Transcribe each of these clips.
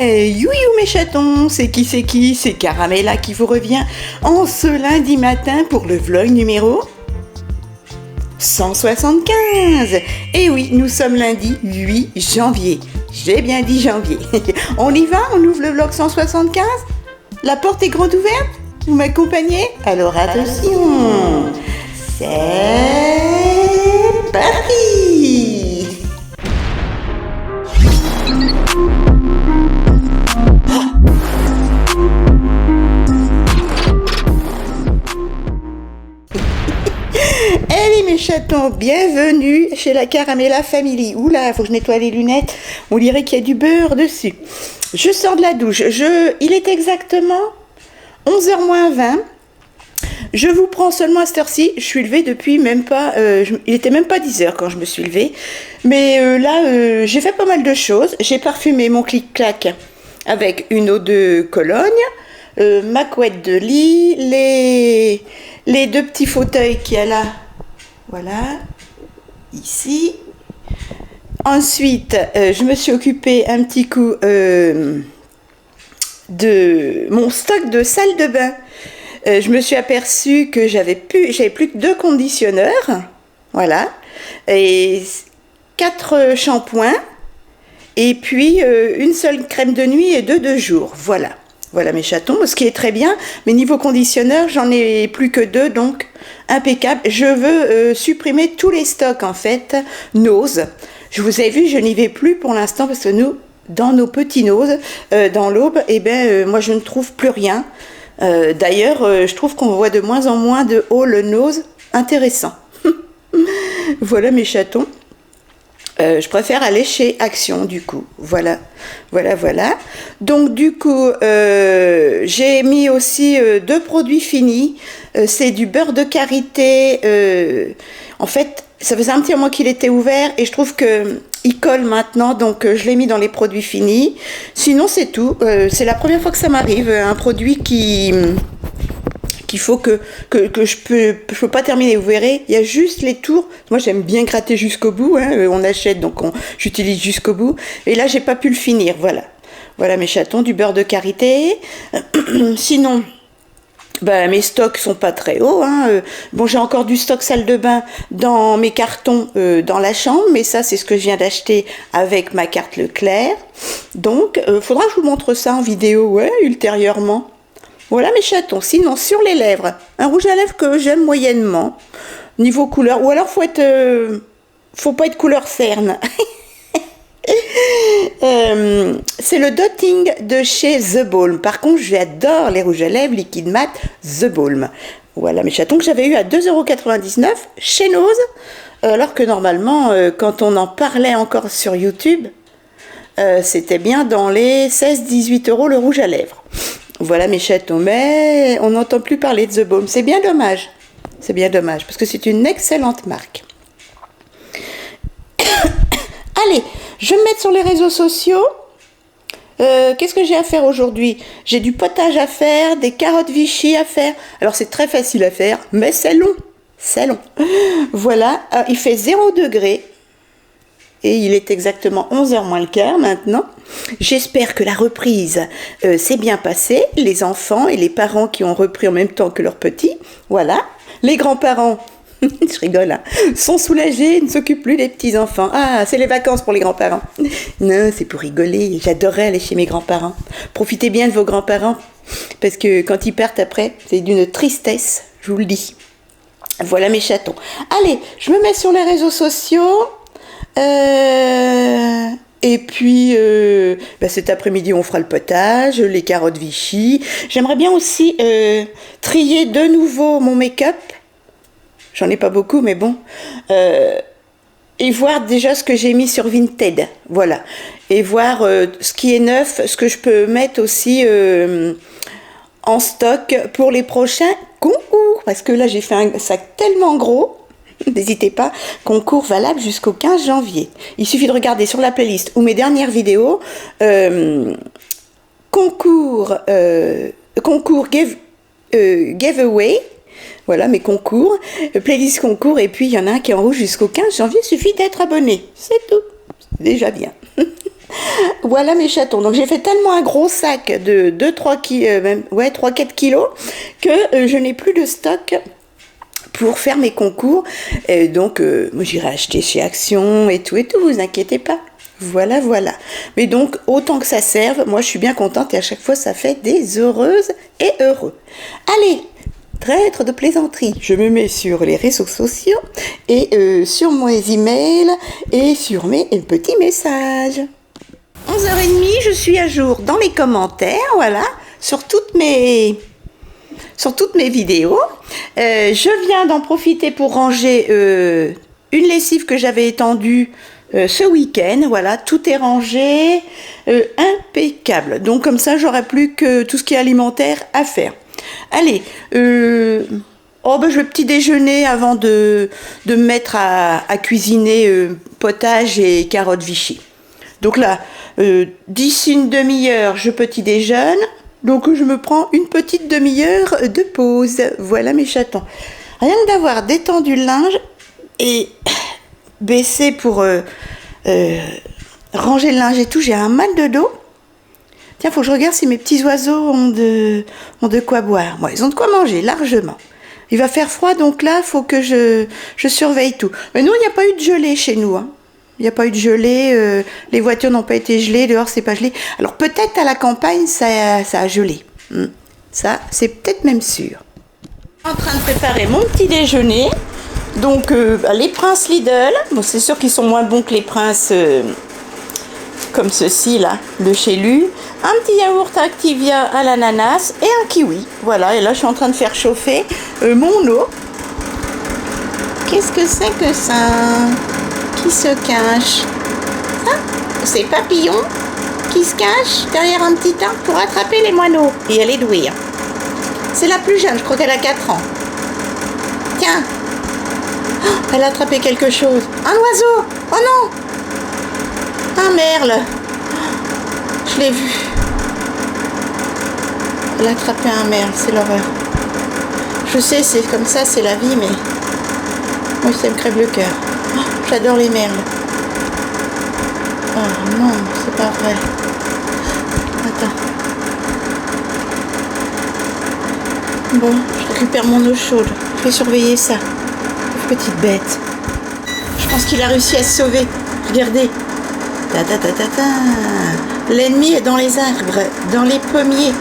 You mes chatons, c'est qui? C'est Caramella qui vous revient en ce lundi matin pour le vlog numéro 175. Et oui, nous sommes lundi 8 janvier. J'ai bien dit janvier. On y va? On ouvre le vlog 175? La porte est grande ouverte? Vous m'accompagnez? Alors attention, c'est parti! Allez mes chatons, bienvenue chez la Caramella Family. Oula, faut que je nettoie les lunettes, on dirait qu'il y a du beurre dessus. Je sors de la douche, il est exactement 11h moins 20. Je vous prends seulement à cette heure-ci, je suis levée depuis même pas, il était même pas 10h quand je me suis levée. Mais là, j'ai fait pas mal de choses. J'ai parfumé mon clic-clac avec une eau de Cologne, ma couette de lit, les deux petits fauteuils qu'il y a là, voilà, ici. Ensuite, je me suis occupée un petit coup de mon stock de salle de bain. Je me suis aperçue que j'avais plus que 2 conditionneurs, voilà, et 4 shampoings, et puis une seule crème de nuit et 2 de jour, voilà. Voilà mes chatons, ce qui est très bien, mais niveau conditionneur, j'en ai plus que 2, donc impeccable. Je veux supprimer tous les stocks en fait, Nose. Je vous ai vu, je n'y vais plus pour l'instant parce que nous, dans nos petits Nose, dans l'Aube, eh ben, moi je ne trouve plus rien. D'ailleurs, je trouve qu'on voit de moins en moins de haul Nose intéressant. Voilà mes chatons. Je préfère aller chez Action du coup, voilà. Donc du coup, j'ai mis aussi 2 produits finis. C'est du beurre de karité. En fait, ça faisait un petit moment qu'il était ouvert et je trouve qu'il colle maintenant, donc je l'ai mis dans les produits finis. Sinon, c'est tout. C'est la première fois que ça m'arrive, un produit qu'il faut que je peux pas terminer. Vous verrez, il y a juste les tours. Moi, j'aime bien gratter jusqu'au bout. Hein. On achète, donc j'utilise jusqu'au bout. Et là, j'ai pas pu le finir. Voilà mes chatons, du beurre de karité. Sinon, ben, mes stocks sont pas très hauts. Hein. Bon, j'ai encore du stock salle de bain dans mes cartons dans la chambre, mais ça, c'est ce que je viens d'acheter avec ma carte Leclerc. Donc, faudra que je vous montre ça en vidéo, ouais, ultérieurement. Voilà mes chatons. Sinon, sur les lèvres, un rouge à lèvres que j'aime moyennement, niveau couleur. Ou alors, faut pas être couleur cerne. C'est le Dotting de chez The Balm. Par contre, j'adore les rouges à lèvres liquide mat The Balm. Voilà mes chatons que j'avais eu à 2,99 € chez Nose. Alors que normalement, quand on en parlait encore sur YouTube, c'était bien dans les 16-18 € le rouge à lèvres. Voilà mes chatons, mais on n'entend plus parler de The Balm. C'est bien dommage. C'est bien dommage, parce que c'est une excellente marque. Allez, je vais me mettre sur les réseaux sociaux. Qu'est-ce que j'ai à faire aujourd'hui? J'ai du potage à faire, des carottes Vichy à faire. Alors c'est très facile à faire, mais c'est long. C'est long. Voilà, il fait 0 degré. Et il est exactement 11h moins le quart maintenant. J'espère que la reprise s'est bien passée. Les enfants et les parents qui ont repris en même temps que leurs petits. Voilà. Les grands-parents, je rigole, hein, sont soulagés, ne s'occupent plus des petits-enfants. Ah, c'est les vacances pour les grands-parents. Non, c'est pour rigoler. J'adorais aller chez mes grands-parents. Profitez bien de vos grands-parents. Parce que quand ils partent après, c'est d'une tristesse, je vous le dis. Voilà mes chatons. Allez, je me mets sur les réseaux sociaux. Et puis cet après-midi on fera le potage, les carottes Vichy. J'aimerais bien aussi trier de nouveau mon make-up. J'en ai pas beaucoup mais bon, et voir déjà ce que j'ai mis sur Vinted, voilà, et voir ce qui est neuf, ce que je peux mettre aussi en stock pour les prochains concours, parce que là j'ai fait un sac tellement gros. N'hésitez pas, concours valable jusqu'au 15 janvier. Il suffit de regarder sur la playlist ou mes dernières vidéos, concours giveaway, voilà mes concours, playlist concours, et puis il y en a un qui est en rouge jusqu'au 15 janvier, il suffit d'être abonné, c'est tout, c'est déjà bien. Voilà mes chatons. Donc j'ai fait tellement un gros sac de 3-4 kilos que je n'ai plus de stock pour faire mes concours. Donc moi j'irai acheter chez Action et tout, vous inquiétez pas. Voilà, voilà. Mais donc, autant que ça serve, moi je suis bien contente et à chaque fois ça fait des heureuses et heureux. Allez, traître de plaisanterie, je me mets sur les réseaux sociaux et sur mes emails et sur mes petits messages. 11h30, je suis à jour dans les commentaires, voilà, sur toutes mes vidéos. Je viens d'en profiter pour ranger une lessive que j'avais étendue ce week-end. Voilà, tout est rangé, impeccable. Donc comme ça, j'aurai plus que tout ce qui est alimentaire à faire. Allez, je vais petit déjeuner avant de me mettre à cuisiner potage et carottes Vichy. Donc là, d'ici une demi-heure, je petit déjeune. Donc je me prends une petite demi-heure de pause. Voilà mes chatons. Rien que d'avoir détendu le linge et baissé pour ranger le linge et tout, j'ai un mal de dos. Tiens, faut que je regarde si mes petits oiseaux ont de quoi boire. Bon, ils ont de quoi manger, largement. Il va faire froid, donc là, faut que je surveille tout. Mais nous, il n'y a pas eu de gelée chez nous, hein. Il n'y a pas eu de gelée, les voitures n'ont pas été gelées, dehors c'est pas gelé. Alors peut-être à la campagne ça a gelé. Ça, c'est peut-être même sûr. En train de préparer mon petit déjeuner. Donc les Princes Lidl, bon c'est sûr qu'ils sont moins bons que les Princes comme ceux-ci là, de chez Lu. Un petit yaourt Activia à l'ananas et un kiwi. Voilà, et là je suis en train de faire chauffer mon eau. Qu'est-ce que c'est que ça ? Qui se cache? Ah, c'est Papillon qui se cache derrière un petit arbre pour attraper les moineaux. Et elle est douée. Hein. C'est la plus jeune, je crois qu'elle a 4 ans. Tiens, oh, elle a attrapé quelque chose. Un oiseau. Oh non. Un merle. Je l'ai vu. Elle a attrapé un merle, c'est l'horreur. Je sais, c'est comme ça, c'est la vie, mais moi ça me crève le cœur. Oh, j'adore les merles. Oh non, c'est pas vrai. Attends. Bon, je récupère mon eau chaude. Je vais surveiller ça. Petite bête. Je pense qu'il a réussi à se sauver. Regardez. Ta ta ta ta ta. L'ennemi est dans les arbres, dans les pommiers.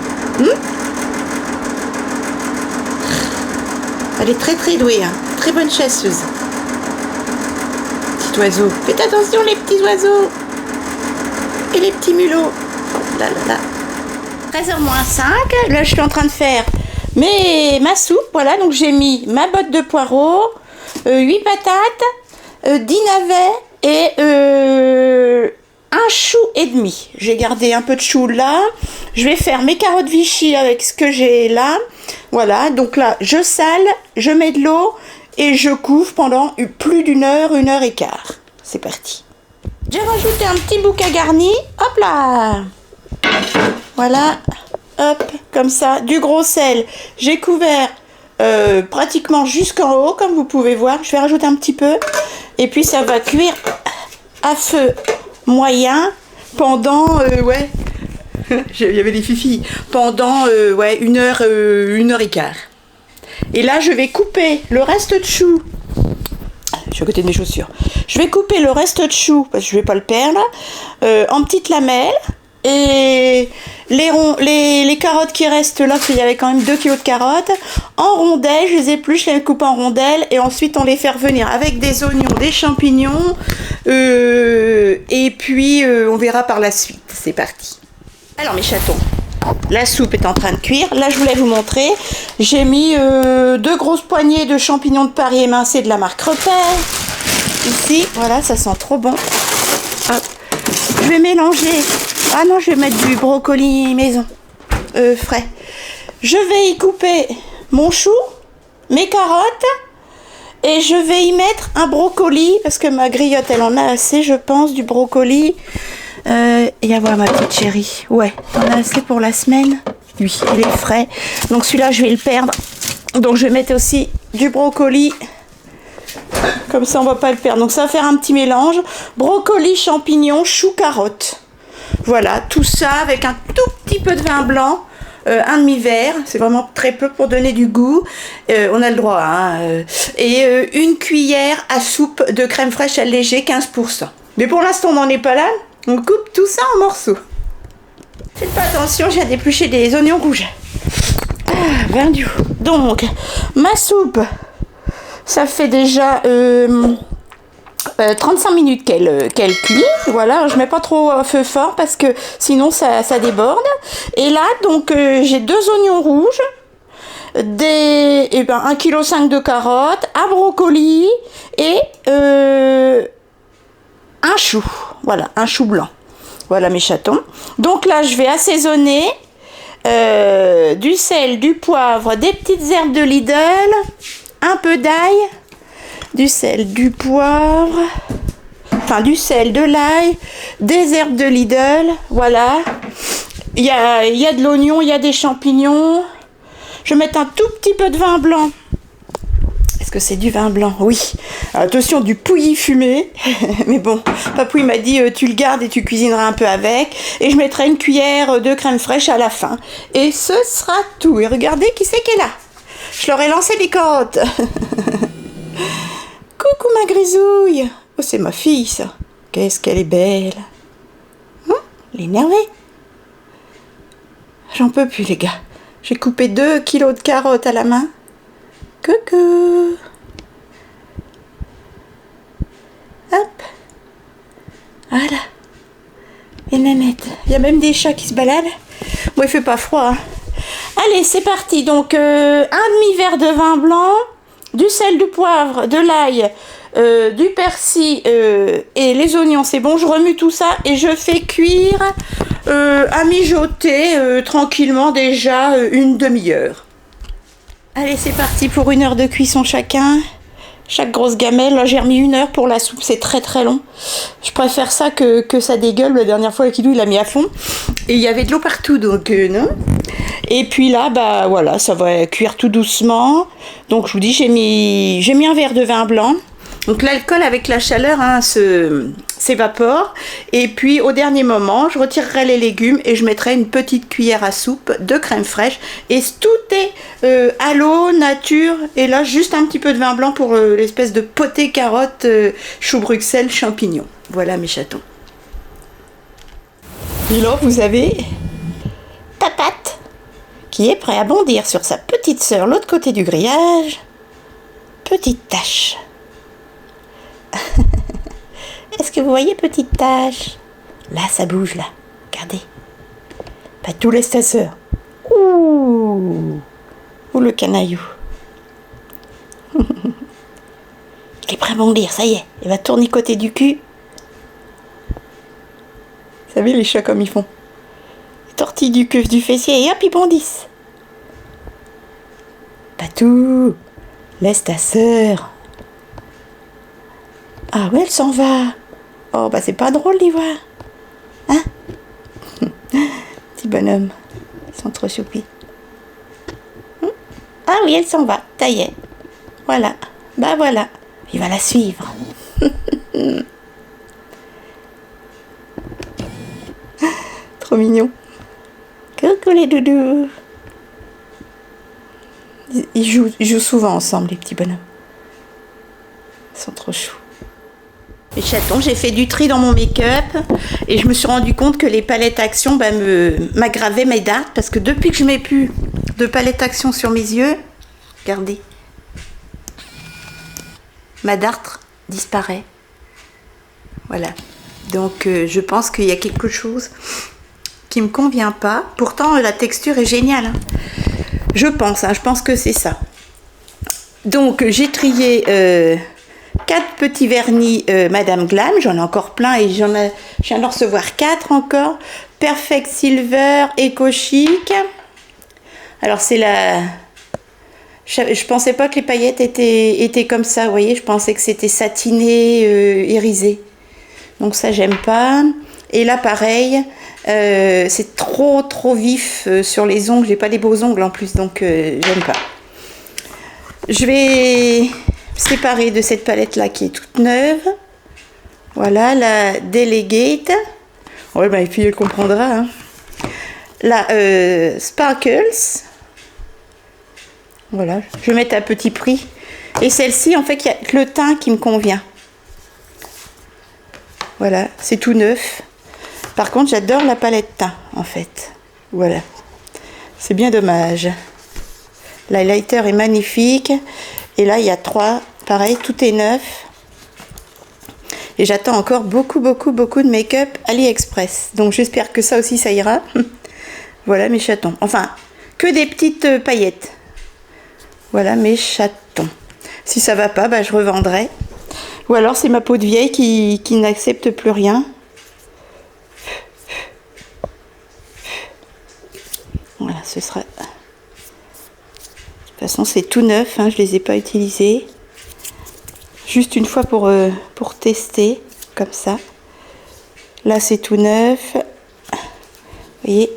Elle est très très douée, hein. Très bonne chasseuse. Petit oiseau. Faites attention les petits oiseaux. Et les petits mulots. Là là là. 13h moins 5. Là je suis en train de faire ma soupe. Voilà, donc j'ai mis ma botte de poireaux, 8 patates, 10 navets et un chou et demi. J'ai gardé un peu de chou là. Je vais faire mes carottes Vichy avec ce que j'ai là. Voilà, donc là, je sale, je mets de l'eau et je couvre pendant plus d'une heure, 1h15. C'est parti. J'ai rajouté un petit bouquet garni. Hop là. Voilà. Hop, comme ça. Du gros sel. J'ai couvert pratiquement jusqu'en haut, comme vous pouvez voir. Je vais rajouter un petit peu. Et puis, ça va cuire à feu moyen pendant... il y avait des fifis. Pendant 1h15. Et là, je vais couper le reste de chou. Je suis à côté de mes chaussures. Je vais couper le reste de chou, parce que je ne vais pas le perdre, en petites lamelles. Et les carottes qui restent là, il y avait quand même 2 kg de carottes, en rondelles, je les épluche, je les coupe en rondelles, et ensuite on les fait revenir avec des oignons, des champignons, et puis on verra par la suite. C'est parti. Alors mes chatons, la soupe est en train de cuire. Là je voulais vous montrer, j'ai mis 2 grosses poignées de champignons de Paris émincés de la marque Repère. Ici, voilà, ça sent trop bon. Hop. Je vais mélanger. Ah non, je vais mettre du brocoli maison, frais. Je vais y couper mon chou, mes carottes, et je vais y mettre un brocoli, parce que ma griotte, elle en a assez, je pense, du brocoli. Et à voir ma petite chérie. Ouais, on a assez pour la semaine. Oui, il est frais. Donc celui-là, je vais le perdre. Donc je vais mettre aussi du brocoli. Comme ça, on va pas le perdre. Donc ça va faire un petit mélange. Brocoli, champignons, chou, carotte. Voilà, tout ça avec un tout petit peu de vin blanc, un demi-verre, c'est vraiment très peu pour donner du goût, on a le droit, hein, et une cuillère à soupe de crème fraîche allégée 15%. Mais pour l'instant on n'en est pas là, on coupe tout ça en morceaux. Faites pas attention, j'ai d'éplucher des oignons rouges. Ah, vin du. Donc, ma soupe, ça fait déjà 35 minutes qu'elle cuit. Voilà, je mets pas trop à feu fort parce que sinon ça déborde. Et là, donc, j'ai 2 oignons rouges, 1,5 kg de carottes, un brocoli et un chou. Voilà, un chou blanc. Voilà mes chatons. Donc là, je vais assaisonner du sel, du poivre, des petites herbes de Lidl, un peu d'ail, du sel, du poivre, enfin du sel, de l'ail, des herbes de Lidl, voilà. Il y a de l'oignon, il y a des champignons. Je vais mettre un tout petit peu de vin blanc. Est-ce que c'est du vin blanc? Oui. Attention, du pouilly fumé. Mais bon, Papouille m'a dit tu le gardes et tu cuisineras un peu avec. Et je mettrai une cuillère de crème fraîche à la fin. Et ce sera tout. Et regardez qui c'est qui est là. Je leur ai lancé les carottes. Coucou ma grisouille. Oh, c'est ma fille ça. Qu'est-ce qu'elle est belle. Elle est énervée. J'en peux plus les gars. J'ai coupé 2 kilos de carottes à la main. Coucou. Hop. Voilà. Et Nanette. Il y a même des chats qui se baladent. Bon, il fait pas froid. Hein. Allez, c'est parti. Donc, un demi-verre de vin blanc, du sel, du poivre, de l'ail, du persil et les oignons. C'est bon, je remue tout ça et je fais cuire à mijoter tranquillement déjà une demi-heure. Allez, c'est parti pour 1 heure de cuisson chacun. Chaque grosse gamelle. Là, j'ai remis 1 heure pour la soupe. C'est très très long. Je préfère ça que ça dégueule. La dernière fois, Kidou, il a mis à fond. Et il y avait de l'eau partout, donc non. Et puis là, bah voilà, ça va cuire tout doucement. Donc, je vous dis, j'ai mis un verre de vin blanc. Donc, l'alcool avec la chaleur hein, s'évapore. Et puis, au dernier moment, je retirerai les légumes et je mettrai une petite cuillère à soupe de crème fraîche. Et tout est à l'eau, nature. Et là, juste un petit peu de vin blanc pour l'espèce de potée carotte, chou Bruxelles, champignons. Voilà mes chatons. Et là, vous avez Patate qui est prêt à bondir sur sa petite sœur l'autre côté du grillage. Petite tache. Est-ce que vous voyez petite tache? Là, ça bouge, là. Regardez. Patou laisse ta sœur. Ouh le canaillou. Il est prêt à bondir, ça y est. Il va tourner côté du cul. Vous savez les chats comme ils font. Ils tortillent du cul du fessier et hop, ils bondissent. Patou, laisse ta sœur. Ah ouais, elle s'en va. Oh, bah c'est pas drôle d'y voir. Hein? Petit bonhomme. Ils sont trop choupis. Ah oui, elle s'en va. Ça y est. Voilà. Bah voilà. Il va la suivre. Trop mignon. Coucou les doudous. Ils jouent souvent ensemble, les petits bonhommes. Ils sont trop choux. Les chatons, j'ai fait du tri dans mon make-up et je me suis rendu compte que les palettes Action m'aggravaient mes dards parce que depuis que je mets plus de palette Action sur mes yeux, regardez, ma dartre disparaît. Voilà. Donc je pense qu'il y a quelque chose qui me convient pas. Pourtant la texture est géniale. Hein. Je pense que c'est ça. Donc j'ai trié 4 petits vernis Madame Glam, j'en ai encore plein et je viens d'en recevoir 4 encore. Perfect Silver, Eco Chic. Alors c'est la... Je pensais pas que les paillettes étaient comme ça, vous voyez, je pensais que c'était satiné, irisé. Donc ça j'aime pas. Et là pareil, c'est trop vif sur les ongles, j'ai pas des beaux ongles en plus, donc j'aime pas. Je vais séparer de cette palette là qui est toute neuve. Voilà la Delegate. Ouais, bah, et puis elle comprendra. Hein. La Sparkles. Voilà, je vais mettre à petit prix. Et celle-ci, en fait, il y a le teint qui me convient. Voilà, c'est tout neuf. Par contre, j'adore la palette teint, en fait. Voilà. C'est bien dommage. L'highlighter est magnifique. Et là, il y a 3. Pareil, tout est neuf. Et j'attends encore beaucoup de make-up AliExpress. Donc, j'espère que ça aussi, ça ira. Voilà mes chatons. Enfin, que des petites paillettes. Voilà mes chatons. Si ça va pas, bah, je revendrai. Ou alors, c'est ma peau de vieille qui n'accepte plus rien. Voilà, ce sera... De toute façon, c'est tout neuf, hein, je ne les ai pas utilisés. Juste une fois pour tester, comme ça. Là, c'est tout neuf. Vous voyez,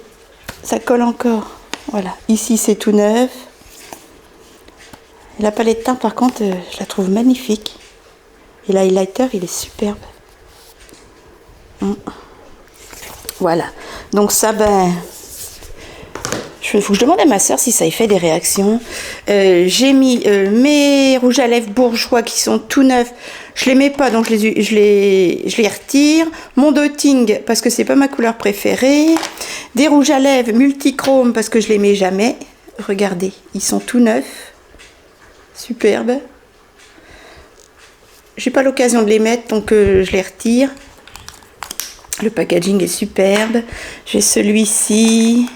ça colle encore. Voilà, ici, c'est tout neuf. Et la palette teint, par contre, je la trouve magnifique. Et l'highlighter, il est superbe. Voilà. Donc ça, ben... Il faut que je demande à ma soeur si ça y fait des réactions. J'ai mis mes rouges à lèvres bourgeois qui sont tout neufs. Je les mets pas, donc je les retire. Mon dotting, parce que c'est pas ma couleur préférée. Des rouges à lèvres multichrome, parce que je les mets jamais. Regardez, ils sont tout neufs. Superbes. J'ai pas l'occasion de les mettre, donc je les retire. Le packaging est superbe. J'ai celui-ci.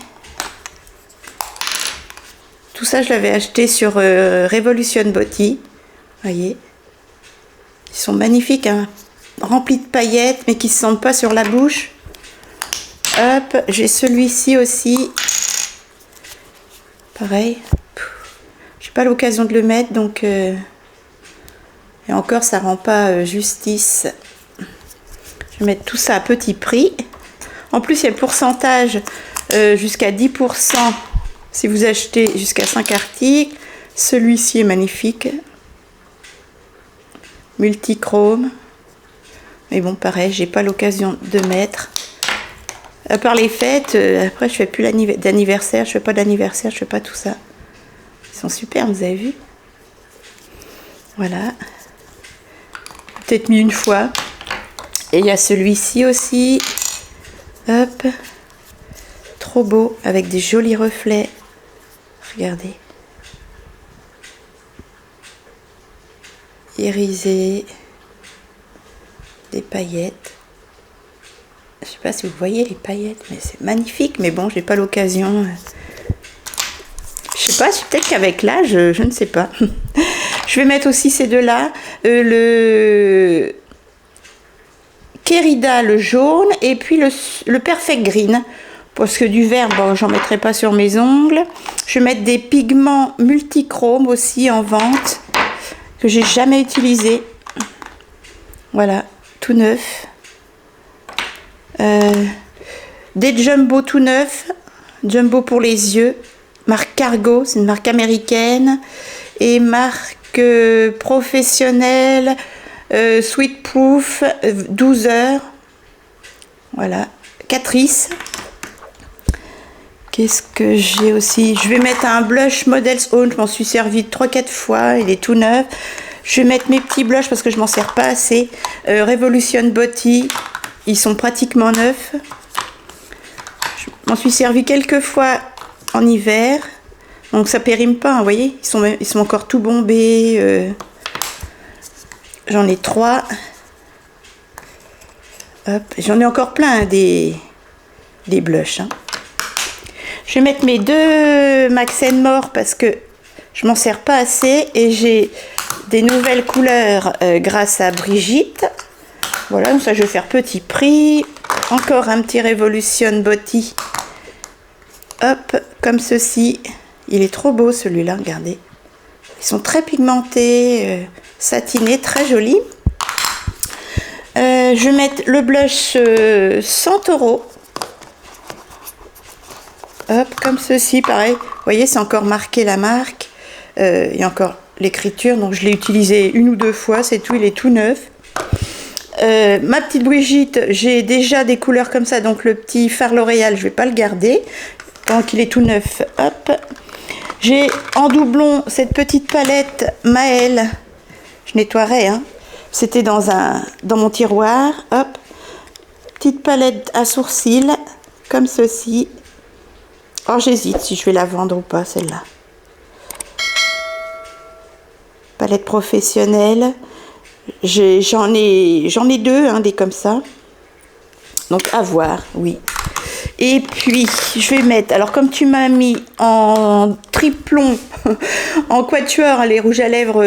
Tout ça, je l'avais acheté sur Revolution Beauty. Voyez. Ils sont magnifiques, hein. Remplis de paillettes, mais qui ne se sentent pas sur la bouche. Hop, j'ai celui-ci aussi. Pareil. J'ai pas l'occasion de le mettre, donc... Et encore, ça rend pas justice. Je vais mettre tout ça à petit prix. En plus, il y a le pourcentage jusqu'à 10%. Si vous achetez jusqu'à 5 articles, celui-ci est magnifique. Multichrome. Mais bon, pareil, j'ai pas l'occasion de mettre. À part les fêtes, après je fais plus d'anniversaire, je fais pas d'anniversaire, je fais pas tout ça. Ils sont super, vous avez vu? Voilà. Peut-être mis une fois. Et il y a celui-ci aussi. Hop. Trop beau, avec des jolis reflets. Regardez. Irisé. Des paillettes. Je sais pas si vous voyez les paillettes, mais c'est magnifique. Mais bon, j'ai pas l'occasion. Je sais pas, peut-être qu'avec l'âge, je ne sais pas. Je vais mettre aussi ces deux-là. Le Kerida, le jaune, et puis le Perfect Green. Parce que du vert, bon, j'en mettrai pas sur mes ongles. Je vais mettre des pigments multichromes aussi en vente, que j'ai jamais utilisé. Voilà, tout neuf. Des jumbo tout neufs. Jumbo pour les yeux. Marque Cargo, c'est une marque américaine. Et marque professionnelle, Sweet Proof, 12 heures. Voilà, Catrice. Qu'est-ce que j'ai aussi? Je vais mettre un blush Models Own, je m'en suis servi 3-4 fois, il est tout neuf. Je vais mettre mes petits blushs parce que je m'en sers pas assez. Revolution Beauty, ils sont pratiquement neufs. Je m'en suis servi quelques fois en hiver, donc ça périme pas, hein, vous voyez, ils sont encore tout bombés. J'en ai 3. Hop, j'en ai encore plein, hein, des blushs. Hein. Je vais mettre mes deux Max & More parce que je m'en sers pas assez et j'ai des nouvelles couleurs grâce à Brigitte. Voilà, donc ça je vais faire petit prix. Encore un petit Revolution Beauty. Hop, comme ceci. Il est trop beau celui-là, regardez. Ils sont très pigmentés, satinés, très jolis. Je vais mettre le blush Santoro. Hop, comme ceci, pareil. Vous voyez, c'est encore marqué la marque. Il y a encore l'écriture, donc je l'ai utilisé 1 ou 2 fois, c'est tout, il est tout neuf. Ma petite Brigitte, j'ai déjà des couleurs comme ça, donc le petit fard L'Oréal, je vais pas le garder tant qu'il est tout neuf. Hop. J'ai en doublon cette petite palette Maëlle. Je nettoierai, hein. C'était dans mon tiroir. Hop. Petite palette à sourcils, comme ceci. Oh, j'hésite si je vais la vendre ou pas, celle-là. Palette professionnelle. J'en ai deux, hein, des comme ça. Donc, à voir, oui. Et puis, je vais mettre... Alors, comme tu m'as mis en triplon, en quatuor, les rouges à lèvres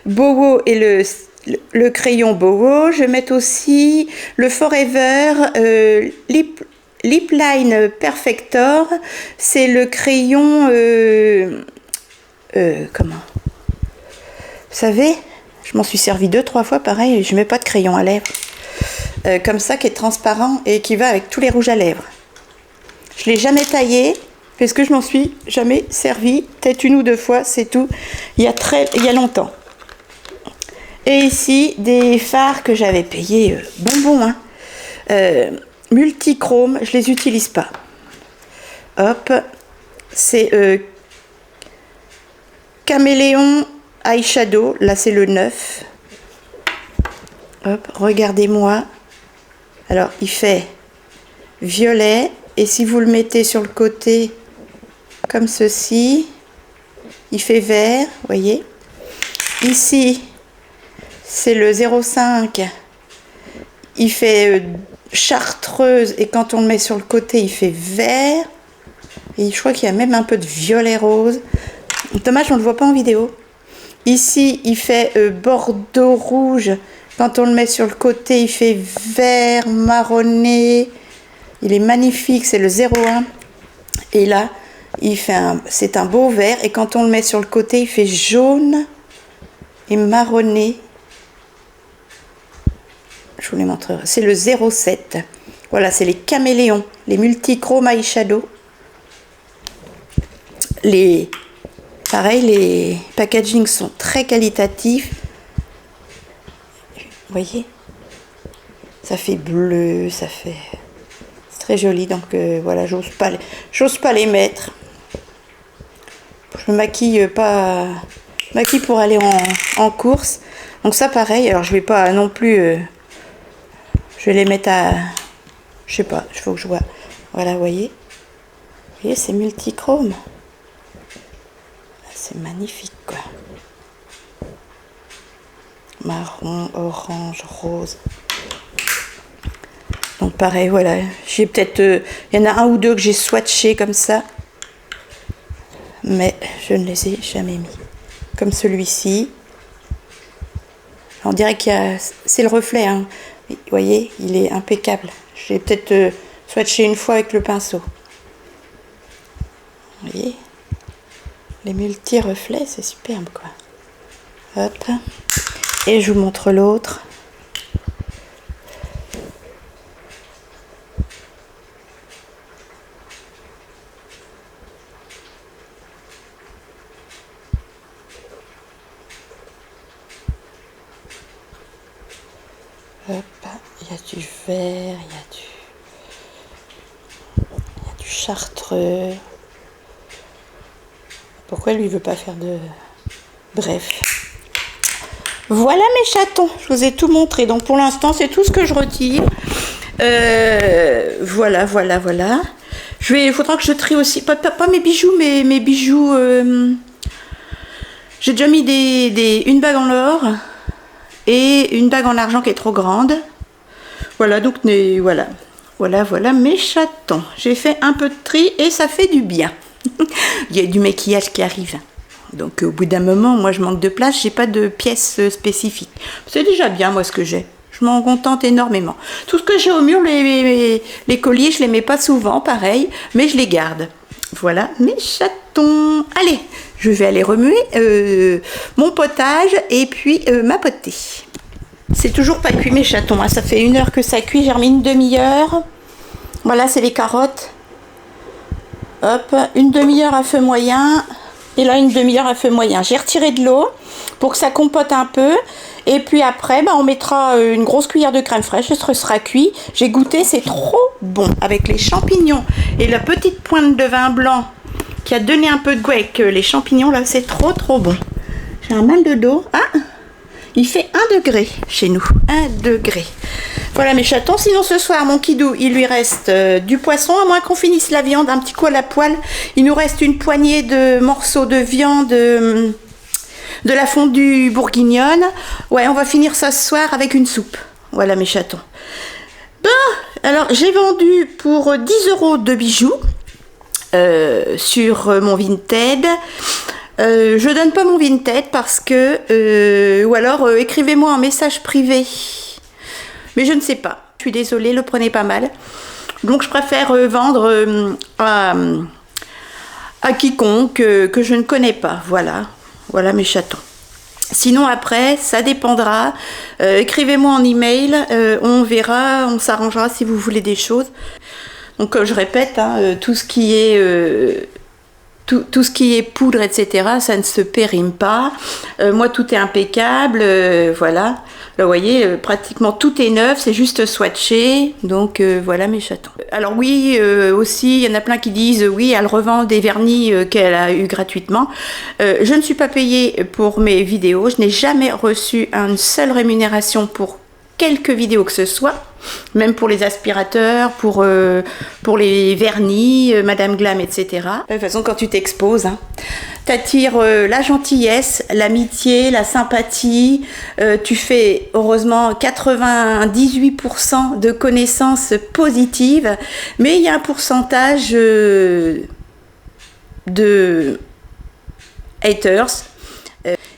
Bowo et le crayon Bowo, je vais mettre aussi le Forever Lip Line Perfector. C'est le crayon... comment? Vous savez, je m'en suis servi 2-3 fois, pareil, je mets pas de crayon à lèvres. Comme ça, qui est transparent et qui va avec tous les rouges à lèvres. Je l'ai jamais taillé, parce que je m'en suis jamais servi, peut-être 1 ou 2 fois, c'est tout, il y a longtemps. Et ici, des fards que j'avais payés bonbons, hein. Multichrome, je les utilise pas. Hop, c'est Caméléon Eyeshadow, là c'est le 9. Hop, regardez-moi. Alors, il fait violet, et si vous le mettez sur le côté, comme ceci, il fait vert, voyez. Ici, c'est le 0,5, il fait chartreuse, et quand on le met sur le côté, il fait vert. Et je crois qu'il y a même un peu de violet rose. Dommage, on ne le voit pas en vidéo. Ici, il fait bordeaux rouge. Quand on le met sur le côté, il fait vert marronné. Il est magnifique, c'est le 01. Et là, c'est un beau vert. Et quand on le met sur le côté, il fait jaune et marronné. Je vous les montrerai. C'est le 07. Voilà, c'est les caméléons, les multichrome eyeshadow. Pareil, les packagings sont très qualitatifs. Vous voyez, ça fait bleu, c'est très joli. Donc voilà, j'ose pas les mettre. Je me maquille pas, pour aller en course. Donc ça pareil. Alors je vais pas non plus. Je vais les mettre à, je sais pas. Il faut que je vois. Voilà, vous voyez, c'est multichrome. C'est magnifique, quoi. Marron, orange, rose. Donc pareil, voilà. J'ai peut-être... il y en a 1 ou 2 que j'ai swatché comme ça. Mais je ne les ai jamais mis. Comme celui-ci. On dirait qu'il y a... C'est le reflet, hein. Vous voyez, il est impeccable. J'ai peut-être swatché 1 fois avec le pinceau. Vous voyez, les multi-reflets, c'est superbe, quoi. Hop. Et je vous montre l'autre. Hop, il y a du vert, il y a du chartreux. Pourquoi lui il veut pas faire de... Bref. Voilà mes chatons, je vous ai tout montré. Donc pour l'instant, c'est tout ce que je retire. Voilà. Il faudra que je trie aussi, pas mes bijoux, mais mes bijoux. J'ai déjà mis une bague en or et une bague en argent qui est trop grande. Voilà, donc voilà mes chatons. J'ai fait un peu de tri et ça fait du bien. Il y a du maquillage qui arrive. Donc au bout d'un moment, moi je manque de place, j'ai pas de pièces spécifiques. C'est déjà bien moi ce que j'ai. Je m'en contente énormément. Tout ce que j'ai au mur, les colliers, je les mets pas souvent, pareil, mais je les garde. Voilà mes chatons. Allez, je vais aller remuer mon potage et puis ma potée. C'est toujours pas cuit mes chatons, hein. Ça fait 1 heure que ça cuit, j'ai remis une demi-heure. Voilà, c'est les carottes. Hop, une demi-heure à feu moyen. Et là, une demi-heure à feu moyen. J'ai retiré de l'eau pour que ça compote un peu. Et puis après, on mettra une grosse cuillère de crème fraîche et ce sera cuit. J'ai goûté, c'est trop bon avec les champignons et la petite pointe de vin blanc qui a donné un peu de goût avec les champignons. Là, c'est trop bon. J'ai un mal de dos. Ah, il fait 1 degré chez nous. 1 degré. Voilà mes chatons. Sinon ce soir, mon kidou, il lui reste du poisson. À moins qu'on finisse la viande un petit coup à la poêle. Il nous reste une poignée de morceaux de viande, de la fondue bourguignonne. Ouais, on va finir ça ce soir avec une soupe. Voilà mes chatons. Bon, alors j'ai vendu pour 10 € de bijoux sur mon Vinted. Je donne pas mon Vinted parce que ou alors écrivez-moi un message privé, mais je ne sais pas, je suis désolée, le prenez pas mal, donc je préfère vendre à quiconque que je ne connais pas. Voilà mes chatons. Sinon après ça dépendra, écrivez-moi en email, on verra, on s'arrangera si vous voulez des choses. Donc comme je répète, tout ce qui est tout ce qui est poudre, etc., ça ne se périme pas. Moi, tout est impeccable. Voilà. Là, vous voyez, pratiquement tout est neuf. C'est juste swatché. Donc, voilà mes chatons. Alors oui, aussi, il y en a plein qui disent, oui, elle revend des vernis qu'elle a eu gratuitement. Je ne suis pas payée pour mes vidéos. Je n'ai jamais reçu une seule rémunération pour quelque vidéo que ce soit. Même pour les aspirateurs, pour les vernis, Madame Glam, etc. De toute façon, quand tu t'exposes, t'attires la gentillesse, l'amitié, la sympathie. Tu fais, heureusement, 98% de connaissances positives. Mais il y a un pourcentage de haters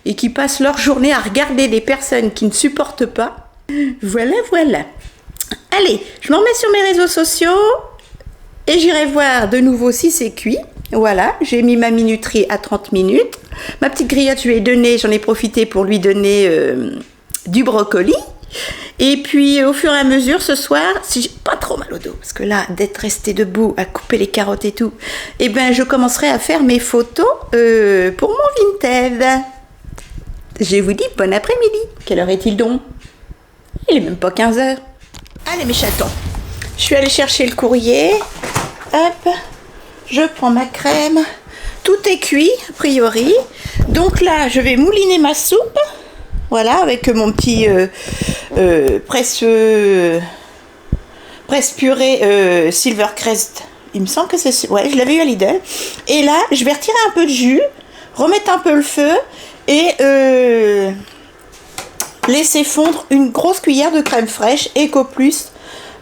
et qui passent leur journée à regarder des personnes qui ne supportent pas. Voilà. Allez, je m'en mets sur mes réseaux sociaux et j'irai voir de nouveau si c'est cuit. Voilà, j'ai mis ma minuterie à 30 minutes. Ma petite griotte, je lui ai donné, j'en ai profité pour lui donner du brocoli. Et puis au fur et à mesure, ce soir, si j'ai pas trop mal au dos, parce que là, d'être resté debout à couper les carottes et tout, eh ben je commencerai à faire mes photos pour mon Vinted. Je vous dis bon après-midi. Quelle heure est-il donc? Il est même pas 15 h. Allez mes chatons, je suis allée chercher le courrier. Hop, je prends ma crème. Tout est cuit, a priori. Donc là, je vais mouliner ma soupe. Voilà, avec mon petit presse-purée Silvercrest. Il me semble que c'est... Ouais, je l'avais eu à Lidl. Et là, je vais retirer un peu de jus, remettre un peu le feu et... laisser fondre une grosse cuillère de crème fraîche Eco Plus,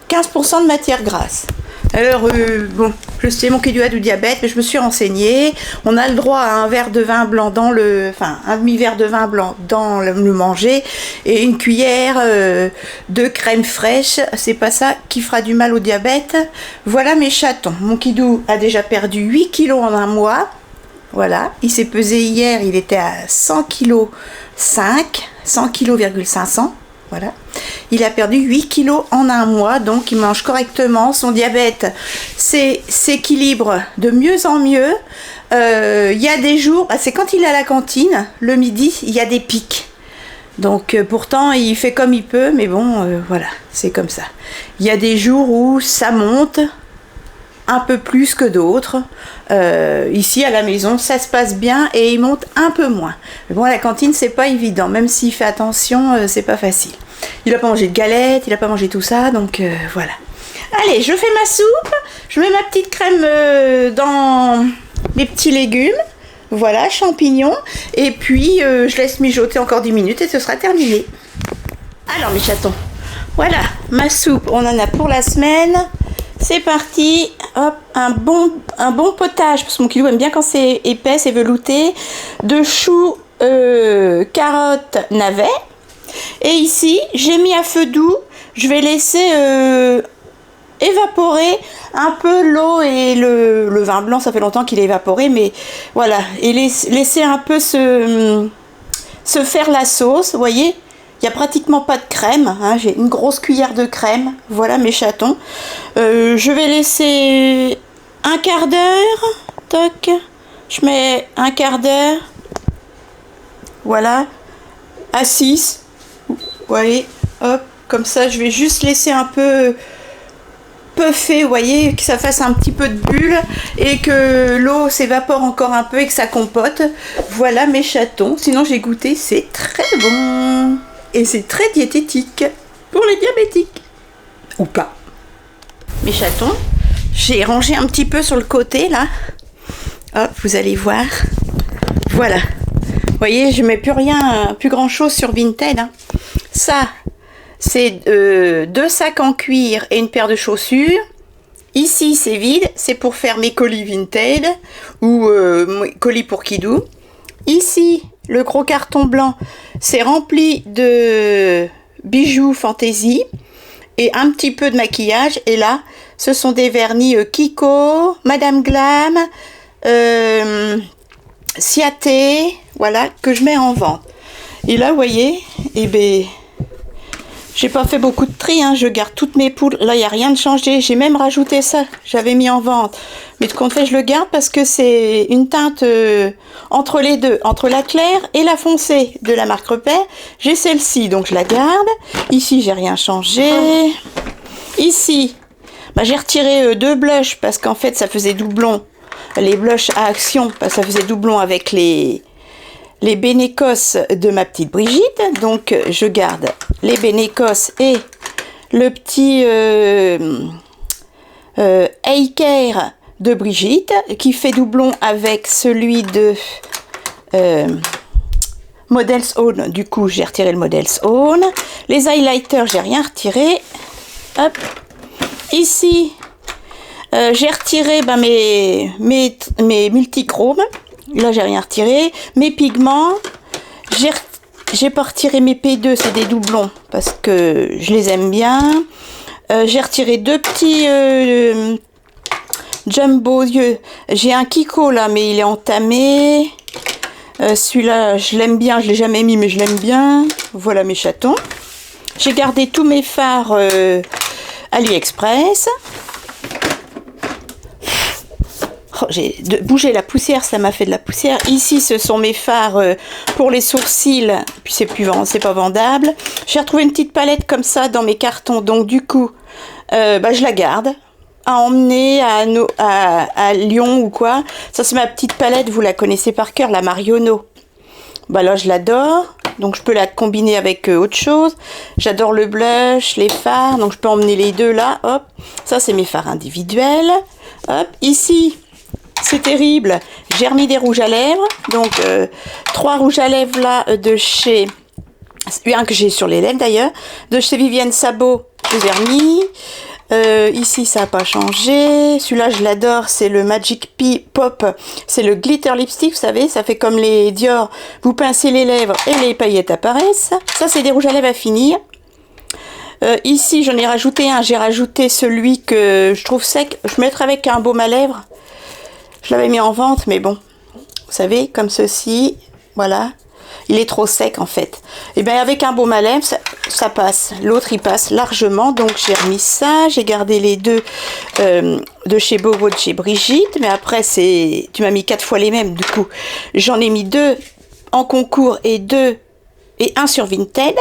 15% de matière grasse. Alors, bon, je sais, mon kidou a du diabète, mais je me suis renseignée. On a le droit à un verre de vin blanc un demi-verre de vin blanc dans le manger et une cuillère de crème fraîche. C'est pas ça qui fera du mal au diabète. Voilà mes chatons. Mon kidou a déjà perdu 8 kilos en un mois. Voilà, il s'est pesé hier, il était à 100 kg 100 kg 500. Voilà. Il a perdu 8 kilos en un mois, donc il mange correctement. Son diabète s'équilibre de mieux en mieux. Il y a des jours, c'est quand il est à la cantine, le midi, il y a des pics. Donc pourtant, il fait comme il peut, mais bon, voilà, c'est comme ça. Il y a des jours où ça monte un peu plus que d'autres. Ici à la maison ça se passe bien et il monte un peu moins, mais bon à la cantine c'est pas évident, même s'il fait attention, c'est pas facile. Il a pas mangé de galettes, il a pas mangé tout ça, donc voilà. Allez, je fais ma soupe, je mets ma petite crème dans les petits légumes, voilà, champignons, et puis je laisse mijoter encore 10 minutes et ce sera terminé. Alors mes chatons, voilà ma soupe, on en a pour la semaine. C'est parti, hop, un bon potage, parce que mon kidou aime bien quand c'est épais, c'est velouté, de choux, carottes, navets. Et ici, j'ai mis à feu doux, je vais laisser évaporer un peu l'eau et le vin blanc, ça fait longtemps qu'il est évaporé, mais voilà, et laisser un peu se faire la sauce, vous voyez. Il n'y a pratiquement pas de crème, j'ai une grosse cuillère de crème, voilà mes chatons. Je vais laisser un quart d'heure, toc, je mets un quart d'heure, voilà, à 6. Vous voyez, hop, comme ça, je vais juste laisser un peu puffer, vous voyez, que ça fasse un petit peu de bulle et que l'eau s'évapore encore un peu et que ça compote. Voilà mes chatons. Sinon, j'ai goûté, c'est très bon. Et c'est très diététique pour les diabétiques. Ou pas. Mes chatons, j'ai rangé un petit peu sur le côté, là. Hop, vous allez voir. Voilà. Vous voyez, je mets plus rien, plus grand chose sur Vinted. Hein. Ça, c'est 2 sacs en cuir et une paire de chaussures. Ici, c'est vide, c'est pour faire mes colis Vinted ou colis pour Kidou. Ici, le gros carton blanc, c'est rempli de bijoux fantaisie et un petit peu de maquillage. Et là, ce sont des vernis Kiko, Madame Glam, Ciaté, voilà, que je mets en vente. Et là, vous voyez, eh ben, j'ai pas fait beaucoup de tri, hein, je garde toutes mes poules. Là, il n'y a rien de changé. J'ai même rajouté ça, j'avais mis en vente. Mais de compte fait, je le garde parce que c'est une teinte entre les deux, entre la claire et la foncée de la marque Repère. J'ai celle-ci, donc je la garde. Ici, j'ai rien changé. Ici, bah, j'ai retiré 2 blushs parce qu'en fait, ça faisait doublon. Les blushs à action, parce que ça faisait doublon avec les Bénécos de ma petite Brigitte. Donc, je garde les Bénécos et le petit Hair de Brigitte qui fait doublon avec celui de Models Own. Du coup, j'ai retiré le Models Own. Les highlighters, j'ai rien retiré. Hop. Ici, j'ai retiré mes multichromes. Là, j'ai rien retiré. Mes pigments, j'ai pas retiré mes P2, c'est des doublons parce que je les aime bien. J'ai retiré 2 petits jumbo yeux. J'ai un Kiko là, mais il est entamé. Celui-là, je l'aime bien, je l'ai jamais mis, mais je l'aime bien. Voilà mes chatons. J'ai gardé tous mes fards AliExpress. Oh, j'ai bougé la poussière, ça m'a fait de la poussière. Ici, ce sont mes fards pour les sourcils, puis c'est pas vendable. J'ai retrouvé une petite palette comme ça dans mes cartons, donc du coup, je la garde à emmener à Lyon ou quoi. Ça, c'est ma petite palette, vous la connaissez par cœur, la Marionneau. Bah là, je l'adore, donc je peux la combiner avec autre chose. J'adore le blush, les fards, donc je peux emmener les deux là, hop. Ça, c'est mes fards individuels. Hop, ici, c'est terrible, j'ai remis des rouges à lèvres, donc 3 rouges à lèvres là de chez, un que j'ai sur les lèvres d'ailleurs, de chez Vivienne Sabot, je les ai remis. Ici ça n'a pas changé, celui-là je l'adore, c'est le Magic Pop, c'est le glitter lipstick, vous savez, ça fait comme les Dior, vous pincez les lèvres et les paillettes apparaissent. Ça c'est des rouges à lèvres à finir. Ici j'en ai rajouté un, j'ai rajouté celui que je trouve sec, je mettrai avec un baume à lèvres. Je l'avais mis en vente, mais bon, vous savez, comme ceci, voilà. Il est trop sec, en fait. Et bien, avec un baume à lèvres, ça passe. L'autre, il passe largement. Donc, j'ai remis ça. J'ai gardé les 2 de chez Bobo, de chez Brigitte. Mais après, tu m'as mis 4 fois les mêmes, du coup. J'en ai mis 2 en concours et 1 sur Vinted.